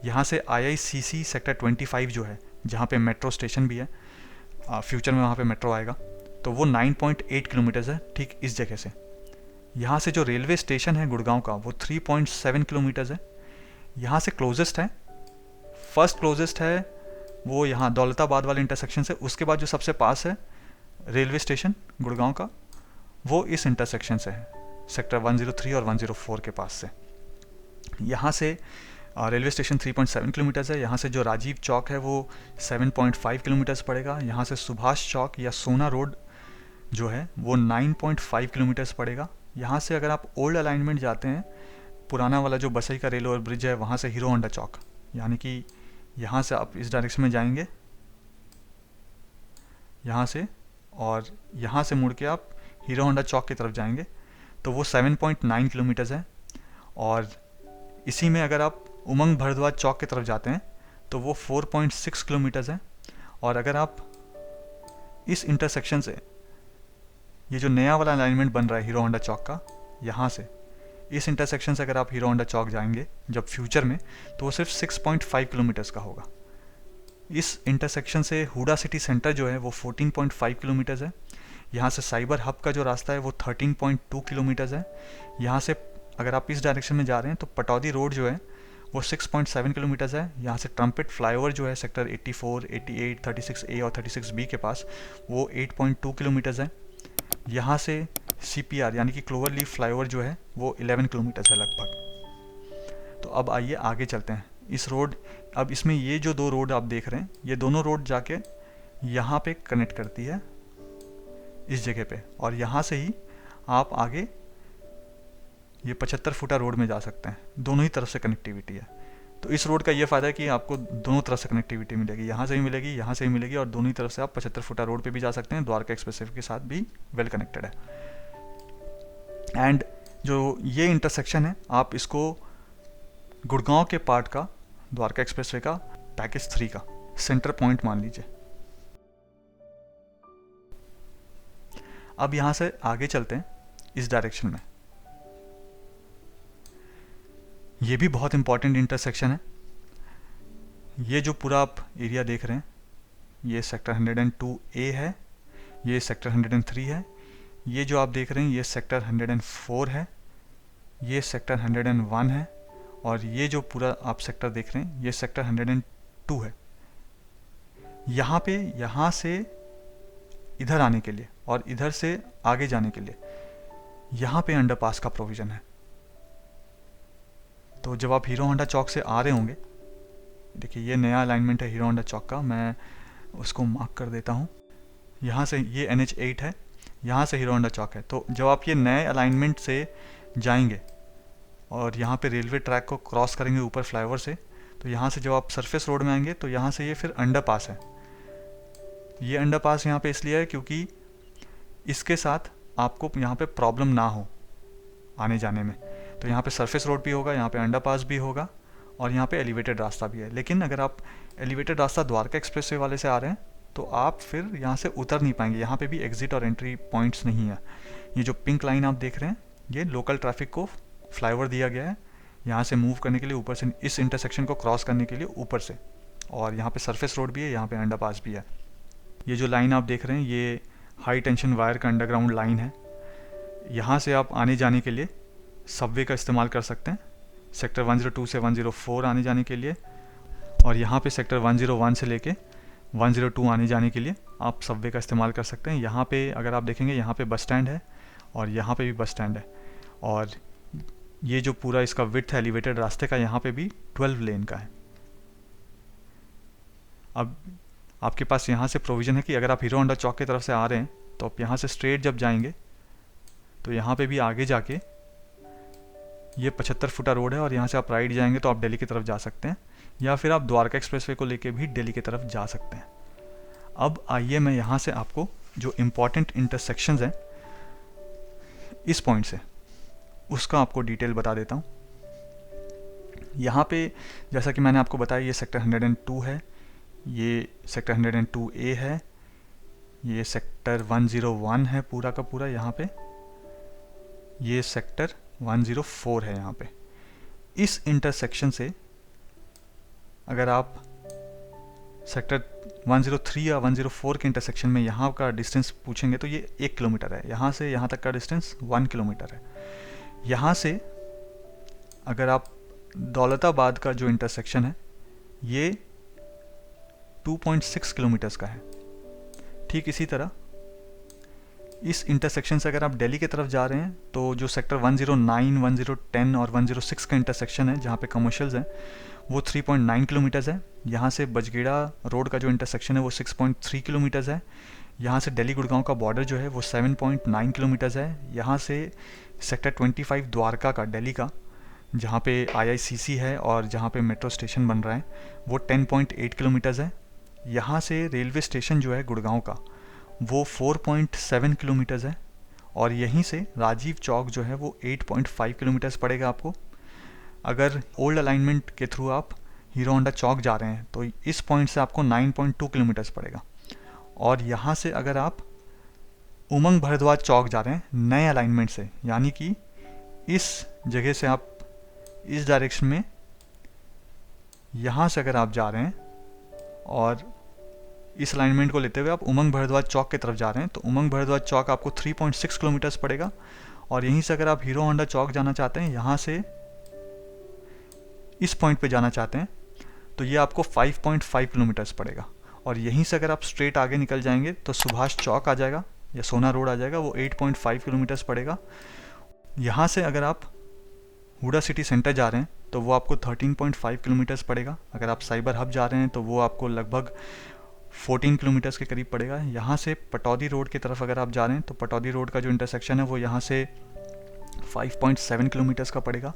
यहाँ से IICC सेक्टर 25 जो है, जहाँ पे मेट्रो स्टेशन भी है, फ्यूचर में वहाँ पे मेट्रो आएगा, तो वो 9.8 किलोमीटर्स है ठीक इस जगह से। यहाँ से जो रेलवे स्टेशन है गुड़गांव का वो 3.7 किलोमीटर्स है। यहाँ से क्लोजेस्ट है, फर्स्ट क्लोजेस्ट है वो यहाँ दौलताबाद वाले इंटरसेक्शन से। उसके बाद जो सबसे पास है रेलवे स्टेशन गुड़गांव का, वो इस इंटरसेक्शन से है, सेक्टर 103 और 104 के पास से। यहाँ से रेलवे स्टेशन 3.7 किलोमीटर्स है। यहाँ से जो राजीव चौक है वो 7.5 किलोमीटर्स पड़ेगा। यहाँ से सुभाष चौक या सोना रोड जो है वो 9.5 किलोमीटर्स पड़ेगा। यहाँ से अगर आप ओल्ड अलाइनमेंट जाते हैं, पुराना वाला जो बसई का रेल ओवर ब्रिज है, वहाँ से हीरो होंडा चौक, यानी कि यहाँ से आप इस डायरेक्शन में जाएंगे यहाँ से, और यहाँ से मुड़ के आप हीरो होंडा चौक की तरफ जाएंगे तो वो 7.9 किलोमीटर्स है। और इसी में अगर आप उमंग भरद्वाज चौक की तरफ जाते हैं तो वो 4.6 किलोमीटर्स है। और अगर आप इस इंटरसेक्शन से, ये जो नया वाला अलाइनमेंट बन रहा है हीरो होंडा चौक का, यहाँ से इस इंटरसेक्शन से अगर आप हीरो होंडा चौक जाएंगे जब फ्यूचर में, तो वो सिर्फ 6.5 किलोमीटर्स का होगा। इस इंटरसेक्शन से हुडा सिटी सेंटर जो है वो 14.5 किलोमीटर्स है। यहाँ से साइबर हब का जो रास्ता है वो 13.2 किलोमीटर्स है। यहाँ से अगर आप इस डायरेक्शन में जा रहे हैं तो पटौदी रोड जो है वो 6.7 किलोमीटर्स है। यहाँ से ट्रम्पेट फ्लाईओवर जो है सेक्टर 84, 88, 36A और 36B के पास वो 8.2 किलोमीटर्स है। यहाँ से CPR यानी कि क्लोवर लीफ फ्लाईओवर जो है वो 11 किलोमीटर्स है लगभग। तो अब आइए आगे चलते हैं। इस रोड, अब इसमें ये जो दो रोड आप देख रहे हैं, ये दोनों रोड जाके यहाँ पे कनेक्ट करती है इस जगह पे, और यहाँ से ही आप आगे ये 75 फुटा रोड में जा सकते हैं। दोनों ही तरफ से कनेक्टिविटी है। तो इस रोड का ये फ़ायदा है कि आपको दोनों तरफ से कनेक्टिविटी मिलेगी, यहाँ से भी मिलेगी, यहाँ से भी मिलेगी, और दोनों ही तरफ से आप 75 फुटा रोड पे भी जा सकते हैं। द्वारका एक्सप्रेसवे के साथ भी वेल कनेक्टेड है। एंड जो ये इंटरसेक्शन है, आप इसको गुड़गांव के पार्ट का, द्वारका एक्सप्रेसवे का पैकेज 3 का सेंटर पॉइंट मान लीजिए। अब यहाँ से आगे चलते हैं इस डायरेक्शन में। ये भी बहुत इंपॉर्टेंट इंटरसेक्शन है। ये जो पूरा आप एरिया देख रहे हैं, ये सेक्टर 102A है, ये सेक्टर 103 है, ये जो आप देख रहे हैं ये सेक्टर 104 है, ये सेक्टर 101 है, और ये जो पूरा आप सेक्टर देख रहे हैं ये सेक्टर 102 है। यहाँ पे, यहाँ से इधर आने के लिए और इधर से आगे जाने के लिए यहाँ पे अंडरपास का प्रोविज़न है। तो जब आप हीरो होंडा चौक से आ रहे होंगे, देखिए ये नया अलाइनमेंट है हीरो होंडा चौक का, मैं उसको मार्क कर देता हूँ। यहाँ से ये NH8 है, यहाँ से हीरो होंडा चौक है। तो जब आप ये नए अलाइनमेंट से जाएंगे और यहाँ पे रेलवे ट्रैक को क्रॉस करेंगे ऊपर फ्लाईओवर से, तो यहाँ से जब आप सरफेस रोड में आएंगे तो यहाँ से ये फिर अंडरपास है। ये अंडरपास यहाँ पे इसलिए है क्योंकि इसके साथ आपको यहाँ पे प्रॉब्लम ना हो आने जाने में। तो यहाँ पे सरफेस रोड भी होगा, यहाँ पे अंडरपास भी होगा, और यहाँ पे एलिवेटेड रास्ता भी है। लेकिन अगर आप एलिवेटेड रास्ता द्वारका एक्सप्रेसवे वाले से आ रहे हैं तो आप फिर यहाँ से उतर नहीं पाएंगे। यहाँ पे भी एग्जिट और एंट्री पॉइंट्स नहीं है। ये जो पिंक लाइन आप देख रहे हैं, ये लोकल ट्रैफिक को फ्लाईओवर दिया गया है यहाँ से मूव करने के लिए, ऊपर से इस इंटरसेक्शन को क्रॉस करने के लिए ऊपर से। और यहाँ पे सरफेस रोड भी है, यहाँ पे अंडरपास भी है। ये जो लाइन आप देख रहे हैं ये हाई टेंशन वायर का अंडरग्राउंड लाइन है। यहाँ से आप आने जाने के लिए सबवे का इस्तेमाल कर सकते हैं, सेक्टर 102 से 104 आने जाने के लिए, और यहाँ पे सेक्टर 101 से लेके 102 आने जाने के लिए आप सबवे का इस्तेमाल कर सकते हैं। यहाँ पे अगर आप देखेंगे यहाँ पे बस स्टैंड है और यहाँ पे भी बस स्टैंड है, और ये जो पूरा इसका विड्थ है एलिवेटेड रास्ते का, यहाँ पे भी 12 लेन का है। अब आपके पास यहाँ से प्रोविज़न है कि अगर आप हीरो होंडा चौक की तरफ से आ रहे हैं तो आप यहाँ से स्ट्रेट जब जाएंगे तो यहाँ पे भी आगे जाके ये 75 फुटा रोड है, और यहाँ से आप राइट जाएंगे तो आप दिल्ली की तरफ जा सकते हैं, या फिर आप द्वारका एक्सप्रेसवे को लेके भी दिल्ली की तरफ जा सकते हैं। अब आइए मैं यहाँ से आपको जो इम्पॉर्टेंट इंटरसेक्शंस हैं इस पॉइंट से, उसका आपको डिटेल बता देता हूँ। यहाँ पे जैसा कि मैंने आपको बताया ये सेक्टर 102 है, ये सेक्टर 102A है, ये सेक्टर 101 है पूरा का पूरा, यहाँ पे ये सेक्टर 104 है। यहाँ पे इस इंटरसेक्शन से अगर आप सेक्टर 103 या 104 के इंटरसेक्शन में यहाँ का डिस्टेंस पूछेंगे तो ये 1 किलोमीटर है। यहाँ से यहाँ तक का डिस्टेंस 1 किलोमीटर है। यहाँ से अगर आप दौलताबाद का जो इंटरसेक्शन है ये 2.6 किलोमीटर्स का है। ठीक इसी तरह इस इंटरसेक्शन से अगर आप दिल्ली की तरफ जा रहे हैं तो जो सेक्टर 109, 110 और 106 का इंटरसेक्शन है जहाँ पे कमर्शियल्स हैं वो 3.9 किलोमीटर्स है। यहाँ से बजगेड़ा रोड का जो इंटरसेक्शन है वो 6.3 किलोमीटर्स है। यहाँ से दिल्ली गुड़गांव का बॉर्डर जो है वो 7.9 किलोमीटर्स है। यहाँ से सेक्टर 25 द्वारका का, दिल्ली का, जहाँ पे IICC है और जहाँ पे मेट्रो स्टेशन बन रहा है वो 10.8 किलोमीटर्स है। यहाँ से रेलवे स्टेशन जो है गुड़गांव का वो 4.7 किलोमीटर्स है, और यहीं से राजीव चौक जो है वो 8.5 किलोमीटर्स पड़ेगा आपको। अगर ओल्ड अलाइनमेंट के थ्रू आप हीरो होंडा चौक जा रहे हैं तो इस पॉइंट से आपको 9.2 किलोमीटर्स पड़ेगा। और यहाँ से अगर आप उमंग भारद्वाज चौक जा रहे हैं नए अलाइनमेंट से, यानी कि इस जगह से आप इस डायरेक्शन में यहाँ से अगर आप जा रहे हैं और इस अलाइनमेंट को लेते हुए आप उमंग भारद्वाज चौक की तरफ जा रहे हैं, तो उमंग भारद्वाज चौक आपको 3.6 किलोमीटर्स पड़ेगा। और यहीं से अगर आप हीरो होंडा चौक जाना चाहते हैं, यहाँ से इस पॉइंट पे जाना चाहते हैं, तो ये आपको 5.5 किलोमीटर्स पड़ेगा। और यहीं से अगर आप स्ट्रेट आगे निकल जाएंगे तो सुभाष चौक आ जाएगा या सोना रोड आ जाएगा, वो 8.5 किलोमीटर्स पड़ेगा। यहाँ से अगर आप हुडा सिटी सेंटर जा रहे हैं तो वो आपको 13.5 किलोमीटर्स पड़ेगा। अगर आप साइबर हब जा रहे हैं तो वो आपको लगभग 14 किलोमीटर्स के करीब पड़ेगा। यहाँ से पटौदी रोड की तरफ अगर आप जा रहे हैं तो पटौदी रोड का जो इंटरसेक्शन है वो यहाँ से 5.7 किलोमीटर्स का पड़ेगा।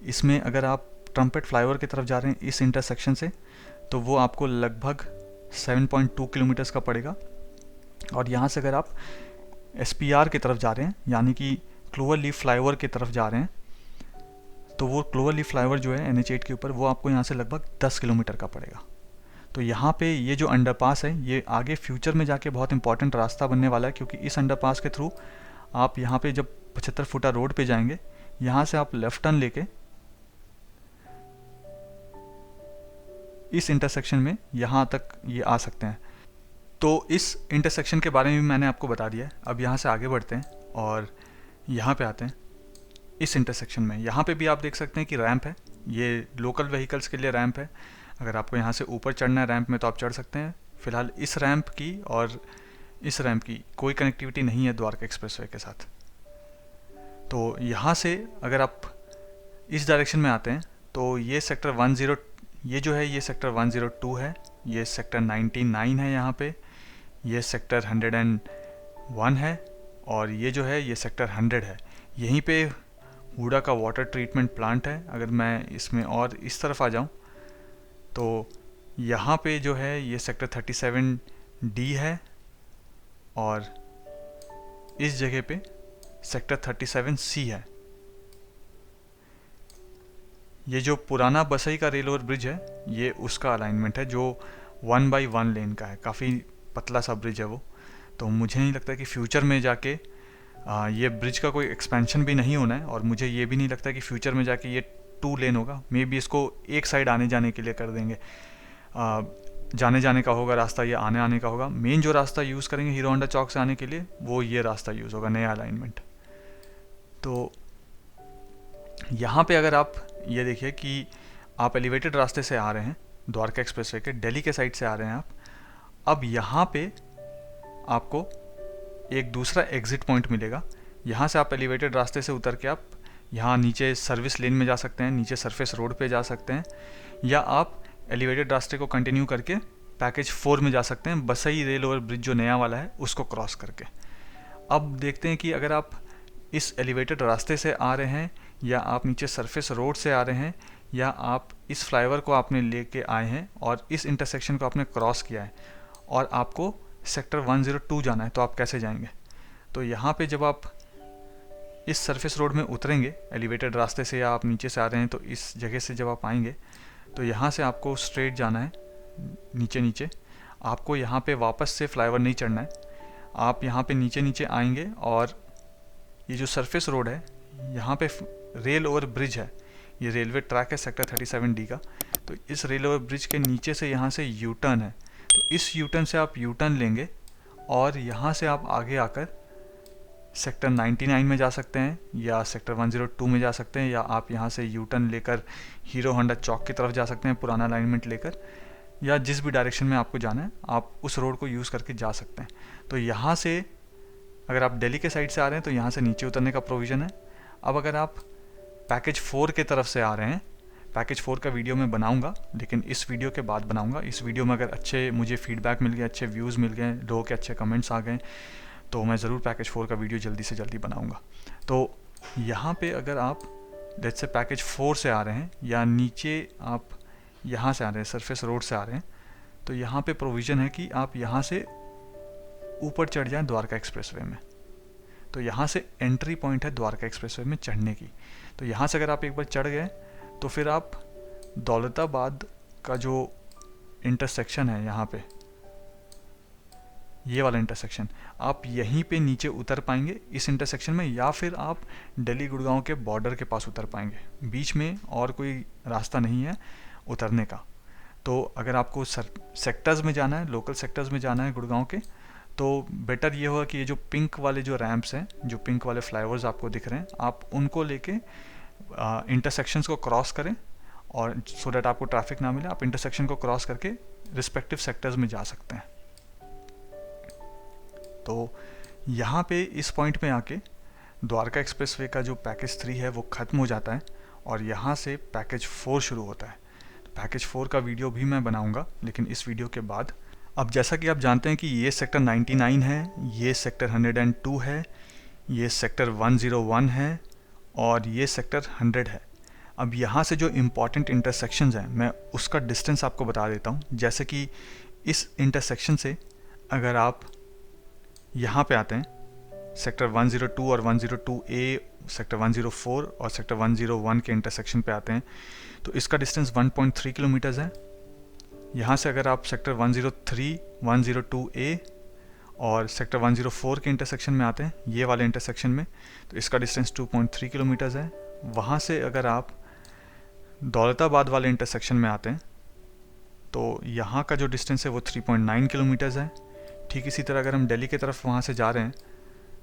इसमें अगर आप ट्रम्पेट फ्लाईओवर की तरफ जा रहे हैं इस इंटरसेक्शन से, तो वो आपको लगभग 7.2 किलोमीटर्स का पड़ेगा। और यहाँ से अगर आप SPR की तरफ जा रहे हैं, यानी कि क्लोवर लीफ फ्लाईओवर की तरफ जा रहे हैं, तो वो क्लोवर लीफ फ्लाईओवर जो है NH8 के ऊपर, वो आपको यहाँ से लगभग 10 किलोमीटर का पड़ेगा। तो यहाँ पे ये जो अंडरपास है ये आगे फ्यूचर में जाके बहुत इंपॉर्टेंट रास्ता बनने वाला है, क्योंकि इस अंडरपास के थ्रू आप यहाँ पे जब 75 फुटा रोड पे जाएंगे, यहाँ से आप लेफ्ट टर्न लेके इस इंटरसेक्शन में यहाँ तक ये आ सकते हैं। तो इस इंटरसेक्शन के बारे में भी मैंने आपको बता दिया है। अब यहाँ से आगे बढ़ते हैं और यहाँ पे आते हैं इस इंटरसेक्शन में। यहाँ पे भी आप देख सकते हैं कि रैंप है, ये लोकल व्हीकल्स के लिए रैंप है। अगर आपको यहाँ से ऊपर चढ़ना है रैंप में तो आप चढ़ सकते हैं। फ़िलहाल इस रैंप की और इस रैंप की कोई कनेक्टिविटी नहीं है द्वारका एक्सप्रेसवे के साथ। तो यहाँ से अगर आप इस डायरेक्शन में आते हैं तो ये सेक्टर 10, ये जो है ये सेक्टर 102 है, ये सेक्टर 99 है, यहाँ पे ये सेक्टर 101 है, और ये जो है ये सेक्टर 100 है। यहीं पे हुडा का वाटर ट्रीटमेंट प्लांट है। अगर मैं इसमें और इस तरफ आ जाऊं तो यहाँ पे जो है ये सेक्टर 37D है, और इस जगह पे सेक्टर 37C है। ये जो पुराना बसई का रेल ओवर ब्रिज है ये उसका अलाइनमेंट है, जो 1/1 लेन का है। काफ़ी पतला सा ब्रिज है वो। तो मुझे नहीं लगता कि फ्यूचर में जाके ये ब्रिज का कोई एक्सपेंशन भी नहीं होना है, और मुझे ये भी नहीं लगता कि फ्यूचर में जाके ये 2 लेन होगा। मे बी इसको एक साइड आने जाने के लिए कर देंगे, जाने जाने का होगा रास्ता, ये आने आने का होगा। मेन जो रास्ता यूज़ करेंगे हीरो होंडा चौक से आने के लिए वो ये रास्ता यूज़ होगा, नया अलाइनमेंट। तो यहाँ पे अगर आप ये देखिए कि आप एलिवेटेड रास्ते से आ रहे हैं, द्वारका एक्सप्रेसवे के दिल्ली के साइड से आ रहे हैं आप। अब यहाँ पे आपको एक दूसरा एग्जिट पॉइंट मिलेगा। यहाँ से आप एलिवेटेड रास्ते से उतर के आप यहाँ नीचे सर्विस लेन में जा सकते हैं, नीचे सरफेस रोड पे जा सकते हैं, या आप एलिवेटेड रास्ते को कंटिन्यू करके पैकेज 4 में जा सकते हैं, बसई रेल ओवर ब्रिज जो नया वाला है उसको क्रॉस करके। अब देखते हैं कि अगर आप इस एलिवेटेड रास्ते से आ रहे हैं, या आप नीचे सरफेस रोड से आ रहे हैं, या आप इस फ्लाईओवर को आपने लेके आए हैं और इस इंटरसेक्शन को आपने क्रॉस किया है और आपको सेक्टर 102 जाना है, तो आप कैसे जाएंगे। तो यहाँ पे जब आप इस सरफेस रोड में उतरेंगे एलिवेटेड रास्ते से, या आप नीचे से आ रहे हैं, तो इस जगह से जब आप आएंगे तो यहाँ से आपको स्ट्रेट जाना है नीचे नीचे। आपको यहाँ पे वापस से फ्लाईओवर नहीं चढ़ना है, आप यहाँ पे नीचे नीचे आएंगे, और ये जो सरफेस रोड है यहाँ पे रेल ओवर ब्रिज है, ये रेलवे ट्रैक है सेक्टर 37D का। तो इस रेल ओवर ब्रिज के नीचे से यहाँ से यू टर्न है, तो इस यू टर्न से आप यू टर्न लेंगे और यहाँ से आप आगे आकर सेक्टर 99 में जा सकते हैं, या सेक्टर 102 में जा सकते हैं, या आप यहाँ से यू टर्न लेकर हीरो होंडा चौक की तरफ जा सकते हैं पुराना अलाइनमेंट लेकर, या जिस भी डायरेक्शन में आपको जाना है आप उस रोड को यूज़ करके जा सकते हैं। तो यहाँ से अगर आप दिल्ली के साइड से आ रहे हैं तो यहाँ से नीचे उतरने का प्रोविज़न है। अब अगर आप पैकेज 4 के तरफ से आ रहे हैं, पैकेज 4 का वीडियो मैं बनाऊंगा, लेकिन इस वीडियो के बाद बनाऊंगा। इस वीडियो में अगर अच्छे मुझे फीडबैक मिल गए, अच्छे व्यूज़ मिल गए, लोगों के अच्छे कमेंट्स आ गए, तो मैं ज़रूर पैकेज 4 का वीडियो जल्दी से जल्दी बनाऊंगा। तो यहाँ पे अगर आप लेट्स से पैकेज 4 से आ रहे हैं, या नीचे आप यहाँ से आ रहे हैं सरफेस रोड से आ रहे हैं, तो यहाँ पे प्रोविज़न है कि आप यहाँ से ऊपर चढ़ जाएं द्वारका एक्सप्रेसवे में। तो यहाँ से एंट्री पॉइंट है द्वारका एक्सप्रेसवे में चढ़ने की। तो यहाँ से अगर आप एक बार चढ़ गए तो फिर आप दौलताबाद का जो इंटरसेक्शन है यहाँ पे, ये वाला इंटरसेक्शन, आप यहीं पे नीचे उतर पाएंगे इस इंटरसेक्शन में, या फिर आप दिल्ली गुड़गांव के बॉर्डर के पास उतर पाएंगे। बीच में और कोई रास्ता नहीं है उतरने का। तो अगर आपको सेक्टर्स में जाना है, लोकल सेक्टर्स में जाना है गुड़गांव के, तो बेटर ये होगा कि ये जो पिंक वाले जो रैंप्स हैं, जो पिंक वाले फ्लाईओवर्स आपको दिख रहे हैं, आप उनको लेके इंटरसेक्शंस को क्रॉस करें, और सो डैट आपको ट्रैफिक ना मिले, आप इंटरसेक्शन को क्रॉस करके रिस्पेक्टिव सेक्टर्स में जा सकते हैं। तो यहाँ पे इस पॉइंट में आके द्वारका एक्सप्रेसवे का जो पैकेज 3 है वो ख़त्म हो जाता है, और यहाँ से पैकेज 4 शुरू होता है। तो पैकेज 4 का वीडियो भी मैं बनाऊंगा, लेकिन इस वीडियो के बाद। अब जैसा कि आप जानते हैं कि ये सेक्टर 99 है, ये सेक्टर 102 है, ये सेक्टर 101 है, और ये सेक्टर 100 है। अब यहाँ से जो इम्पॉर्टेंट इंटरसेक्शंस हैं, मैं उसका डिस्टेंस आपको बता देता हूँ। जैसे कि इस इंटरसेक्शन से अगर आप यहाँ पे आते हैं, सेक्टर 102 और 102A, सेक्टर 104 और सेक्टर 101 के इंटरसेक्शन पे आते हैं, तो इसका डिस्टेंस 1.3 किलोमीटर्स है। यहाँ से अगर आप सेक्टर 103, 102A और सेक्टर 104 के इंटरसेक्शन में आते हैं, ये वाले इंटरसेक्शन में, तो इसका डिस्टेंस 2.3 किलोमीटर्स है। वहाँ से अगर आप दौलताबाद वाले इंटरसेक्शन में आते हैं, तो यहाँ का जो डिस्टेंस है वो 3.9 किलोमीटर्स है। ठीक इसी तरह अगर हम दिल्ली की तरफ वहाँ से जा रहे हैं,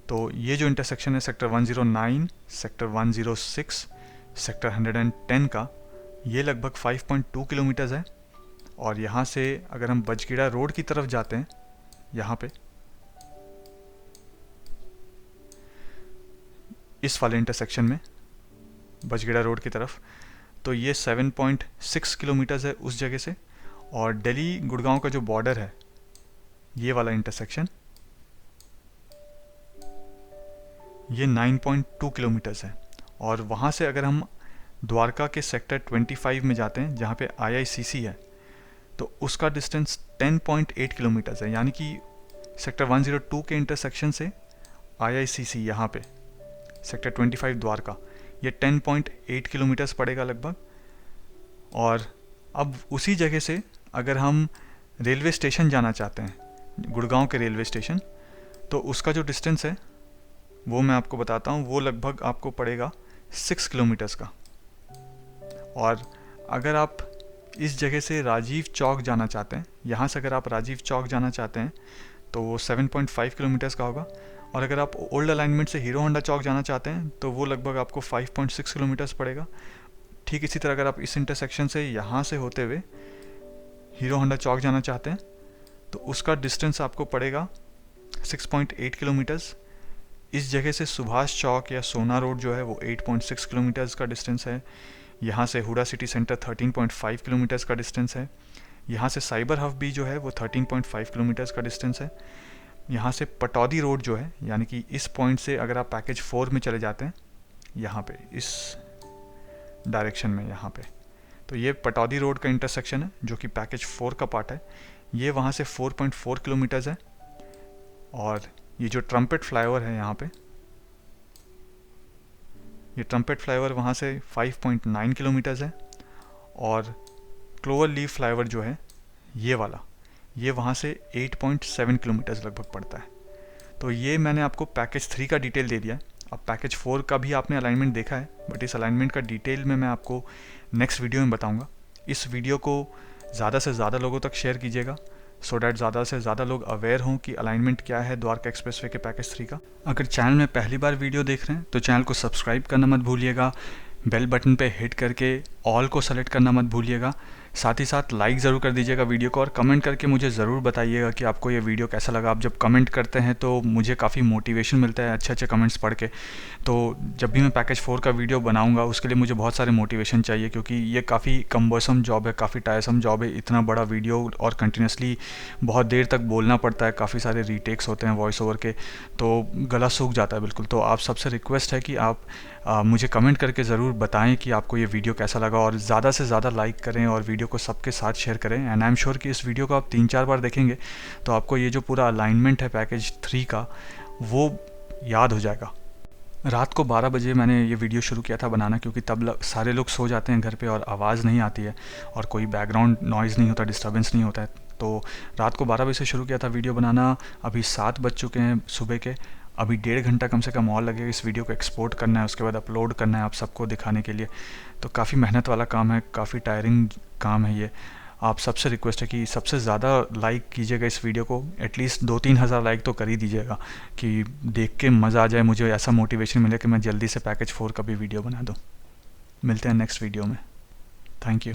तो ये जो इंटरसेक्शन है सेक्टर 109, सेक्टर 106, सेक्टर 110 का, ये लगभग 5.2 किलोमीटर्स है। और यहाँ से अगर हम बजगीड़ा रोड की तरफ जाते हैं, यहाँ पे इस वाले इंटरसेक्शन में बजगीड़ा रोड की तरफ, तो ये 7.6 किलोमीटर्स है उस जगह से। और दिल्ली गुड़गांव का जो बॉर्डर है, ये वाला इंटरसेक्शन, ये 9.2 किलोमीटर्स है। और वहाँ से अगर हम द्वारका के सेक्टर 25 में जाते हैं, जहाँ पे IICC है, तो उसका डिस्टेंस 10.8 किलोमीटर्स है। यानी कि सेक्टर 102 के इंटरसेक्शन से IICC यहाँ पे सेक्टर 25 द्वारका, ये 10.8 किलोमीटर्स पड़ेगा लगभग। और अब उसी जगह से अगर हम रेलवे स्टेशन जाना चाहते हैं, गुड़गांव के रेलवे स्टेशन, तो उसका जो डिस्टेंस है वो मैं आपको बताता हूँ, वो लगभग आपको पड़ेगा 6 किलोमीटर्स का। और अगर आप इस जगह से राजीव चौक जाना चाहते हैं, यहाँ से अगर आप राजीव चौक जाना चाहते हैं, तो वो 7.5 किलोमीटर्स का होगा। और अगर आप ओल्ड अलाइनमेंट से हीरो होंडा चौक जाना चाहते हैं, तो वो लगभग आपको 5.6 किलोमीटर्स पड़ेगा। ठीक इसी तरह अगर आप इस इंटरसेक्शन से यहाँ से होते हुए हीरो होंडा चौक जाना चाहते हैं, तो उसका डिस्टेंस आपको पड़ेगा 6.8 किलोमीटर्स। इस जगह से सुभाष चौक या सोना रोड जो है वो 8.6 किलोमीटर्स का डिस्टेंस है। यहाँ से हुडा सिटी सेंटर 13.5 किलोमीटर्स का डिस्टेंस है। यहाँ से साइबर हब भी जो है वो 13.5 किलोमीटर्स का डिस्टेंस है। यहाँ से पटौदी रोड जो है, यानी कि इस पॉइंट से अगर आप पैकेज 4 में चले जाते हैं, यहाँ पे इस डायरेक्शन में यहाँ पे, तो ये पटौदी रोड का इंटरसेक्शन है जो कि पैकेज 4 का पार्ट है। ये वहाँ से 4.4 किलोमीटर्स है। और ये जो ट्रम्पेट फ्लाईओवर है यहाँ पे, ये ट्रम्पेट फ्लाईओवर वहाँ से 5.9 किलोमीटर्स है। और क्लोवर लीफ फ्लाईओवर जो है ये वाला, ये वहाँ से 8.7 किलोमीटर्स लगभग पड़ता है। तो ये मैंने आपको पैकेज 3 का डिटेल दे दिया है। अब पैकेज 4 का भी आपने अलाइनमेंट देखा है, बट इस अलाइनमेंट का डिटेल में मैं आपको नेक्स्ट वीडियो में बताऊंगा। इस वीडियो को ज़्यादा से ज़्यादा लोगों तक शेयर कीजिएगा, सो डैट ज़्यादा से ज़्यादा लोग अवेयर हों कि अलाइनमेंट क्या है द्वारका एक्सप्रेसवे के पैकेज 3 का। अगर चैनल में पहली बार वीडियो देख रहे हैं तो चैनल को सब्सक्राइब करना मत भूलिएगा, बेल बटन पे हिट करके ऑल को सेलेक्ट करना मत भूलिएगा। साथ ही साथ लाइक ज़रूर कर दीजिएगा वीडियो को, और कमेंट करके मुझे ज़रूर बताइएगा कि आपको ये वीडियो कैसा लगा। आप जब कमेंट करते हैं तो मुझे काफ़ी मोटिवेशन मिलता है अच्छे अच्छे कमेंट्स पढ़ के। तो जब भी मैं पैकेज 4 का वीडियो बनाऊंगा उसके लिए मुझे बहुत सारे मोटिवेशन चाहिए, क्योंकि ये काफ़ी कम्बरसम जॉब है, काफ़ी टायरसम जॉब है। इतना बड़ा वीडियो और कंटिन्यूसली बहुत देर तक बोलना पड़ता है, काफ़ी सारे रीटेक्स होते हैं वॉइस ओवर के, तो गला सूख जाता है बिल्कुल। तो आप सबसे रिक्वेस्ट है कि आप मुझे कमेंट करके ज़रूर बताएं कि आपको ये वीडियो कैसा लगा, और ज़्यादा से ज़्यादा लाइक करें और वीडियो को सबके साथ शेयर करें। एंड आई एम श्योर कि इस वीडियो को आप 3-4 बार देखेंगे तो आपको ये जो पूरा अलाइनमेंट है पैकेज 3 का वो याद हो जाएगा। रात को 12 बजे मैंने ये वीडियो शुरू किया था बनाना, क्योंकि तब सारे लोग सो जाते हैं घर पे और आवाज़ नहीं आती है और कोई बैकग्राउंड नॉइज़ नहीं होता, डिस्टर्बेंस नहीं होता है। तो रात को 12 बजे से शुरू किया था वीडियो बनाना। अभी 7 बज चुके हैं सुबह के। अभी 1.5 घंटा कम से कम और लगेगा इस वीडियो को एक्सपोर्ट करना है, उसके बाद अपलोड करना है आप सबको दिखाने के लिए। तो काफ़ी मेहनत वाला काम है, काफ़ी टायरिंग काम है ये। आप सबसे रिक्वेस्ट है कि सबसे ज़्यादा लाइक कीजिएगा इस वीडियो को, एटलीस्ट 2-3 हज़ार लाइक तो कर ही दीजिएगा कि देख के मज़ा आ जाए, मुझे ऐसा मोटिवेशन मिले कि मैं जल्दी से पैकेज 4 का भी वीडियो बना दूँ। मिलते हैं नेक्स्ट वीडियो में। Thank you.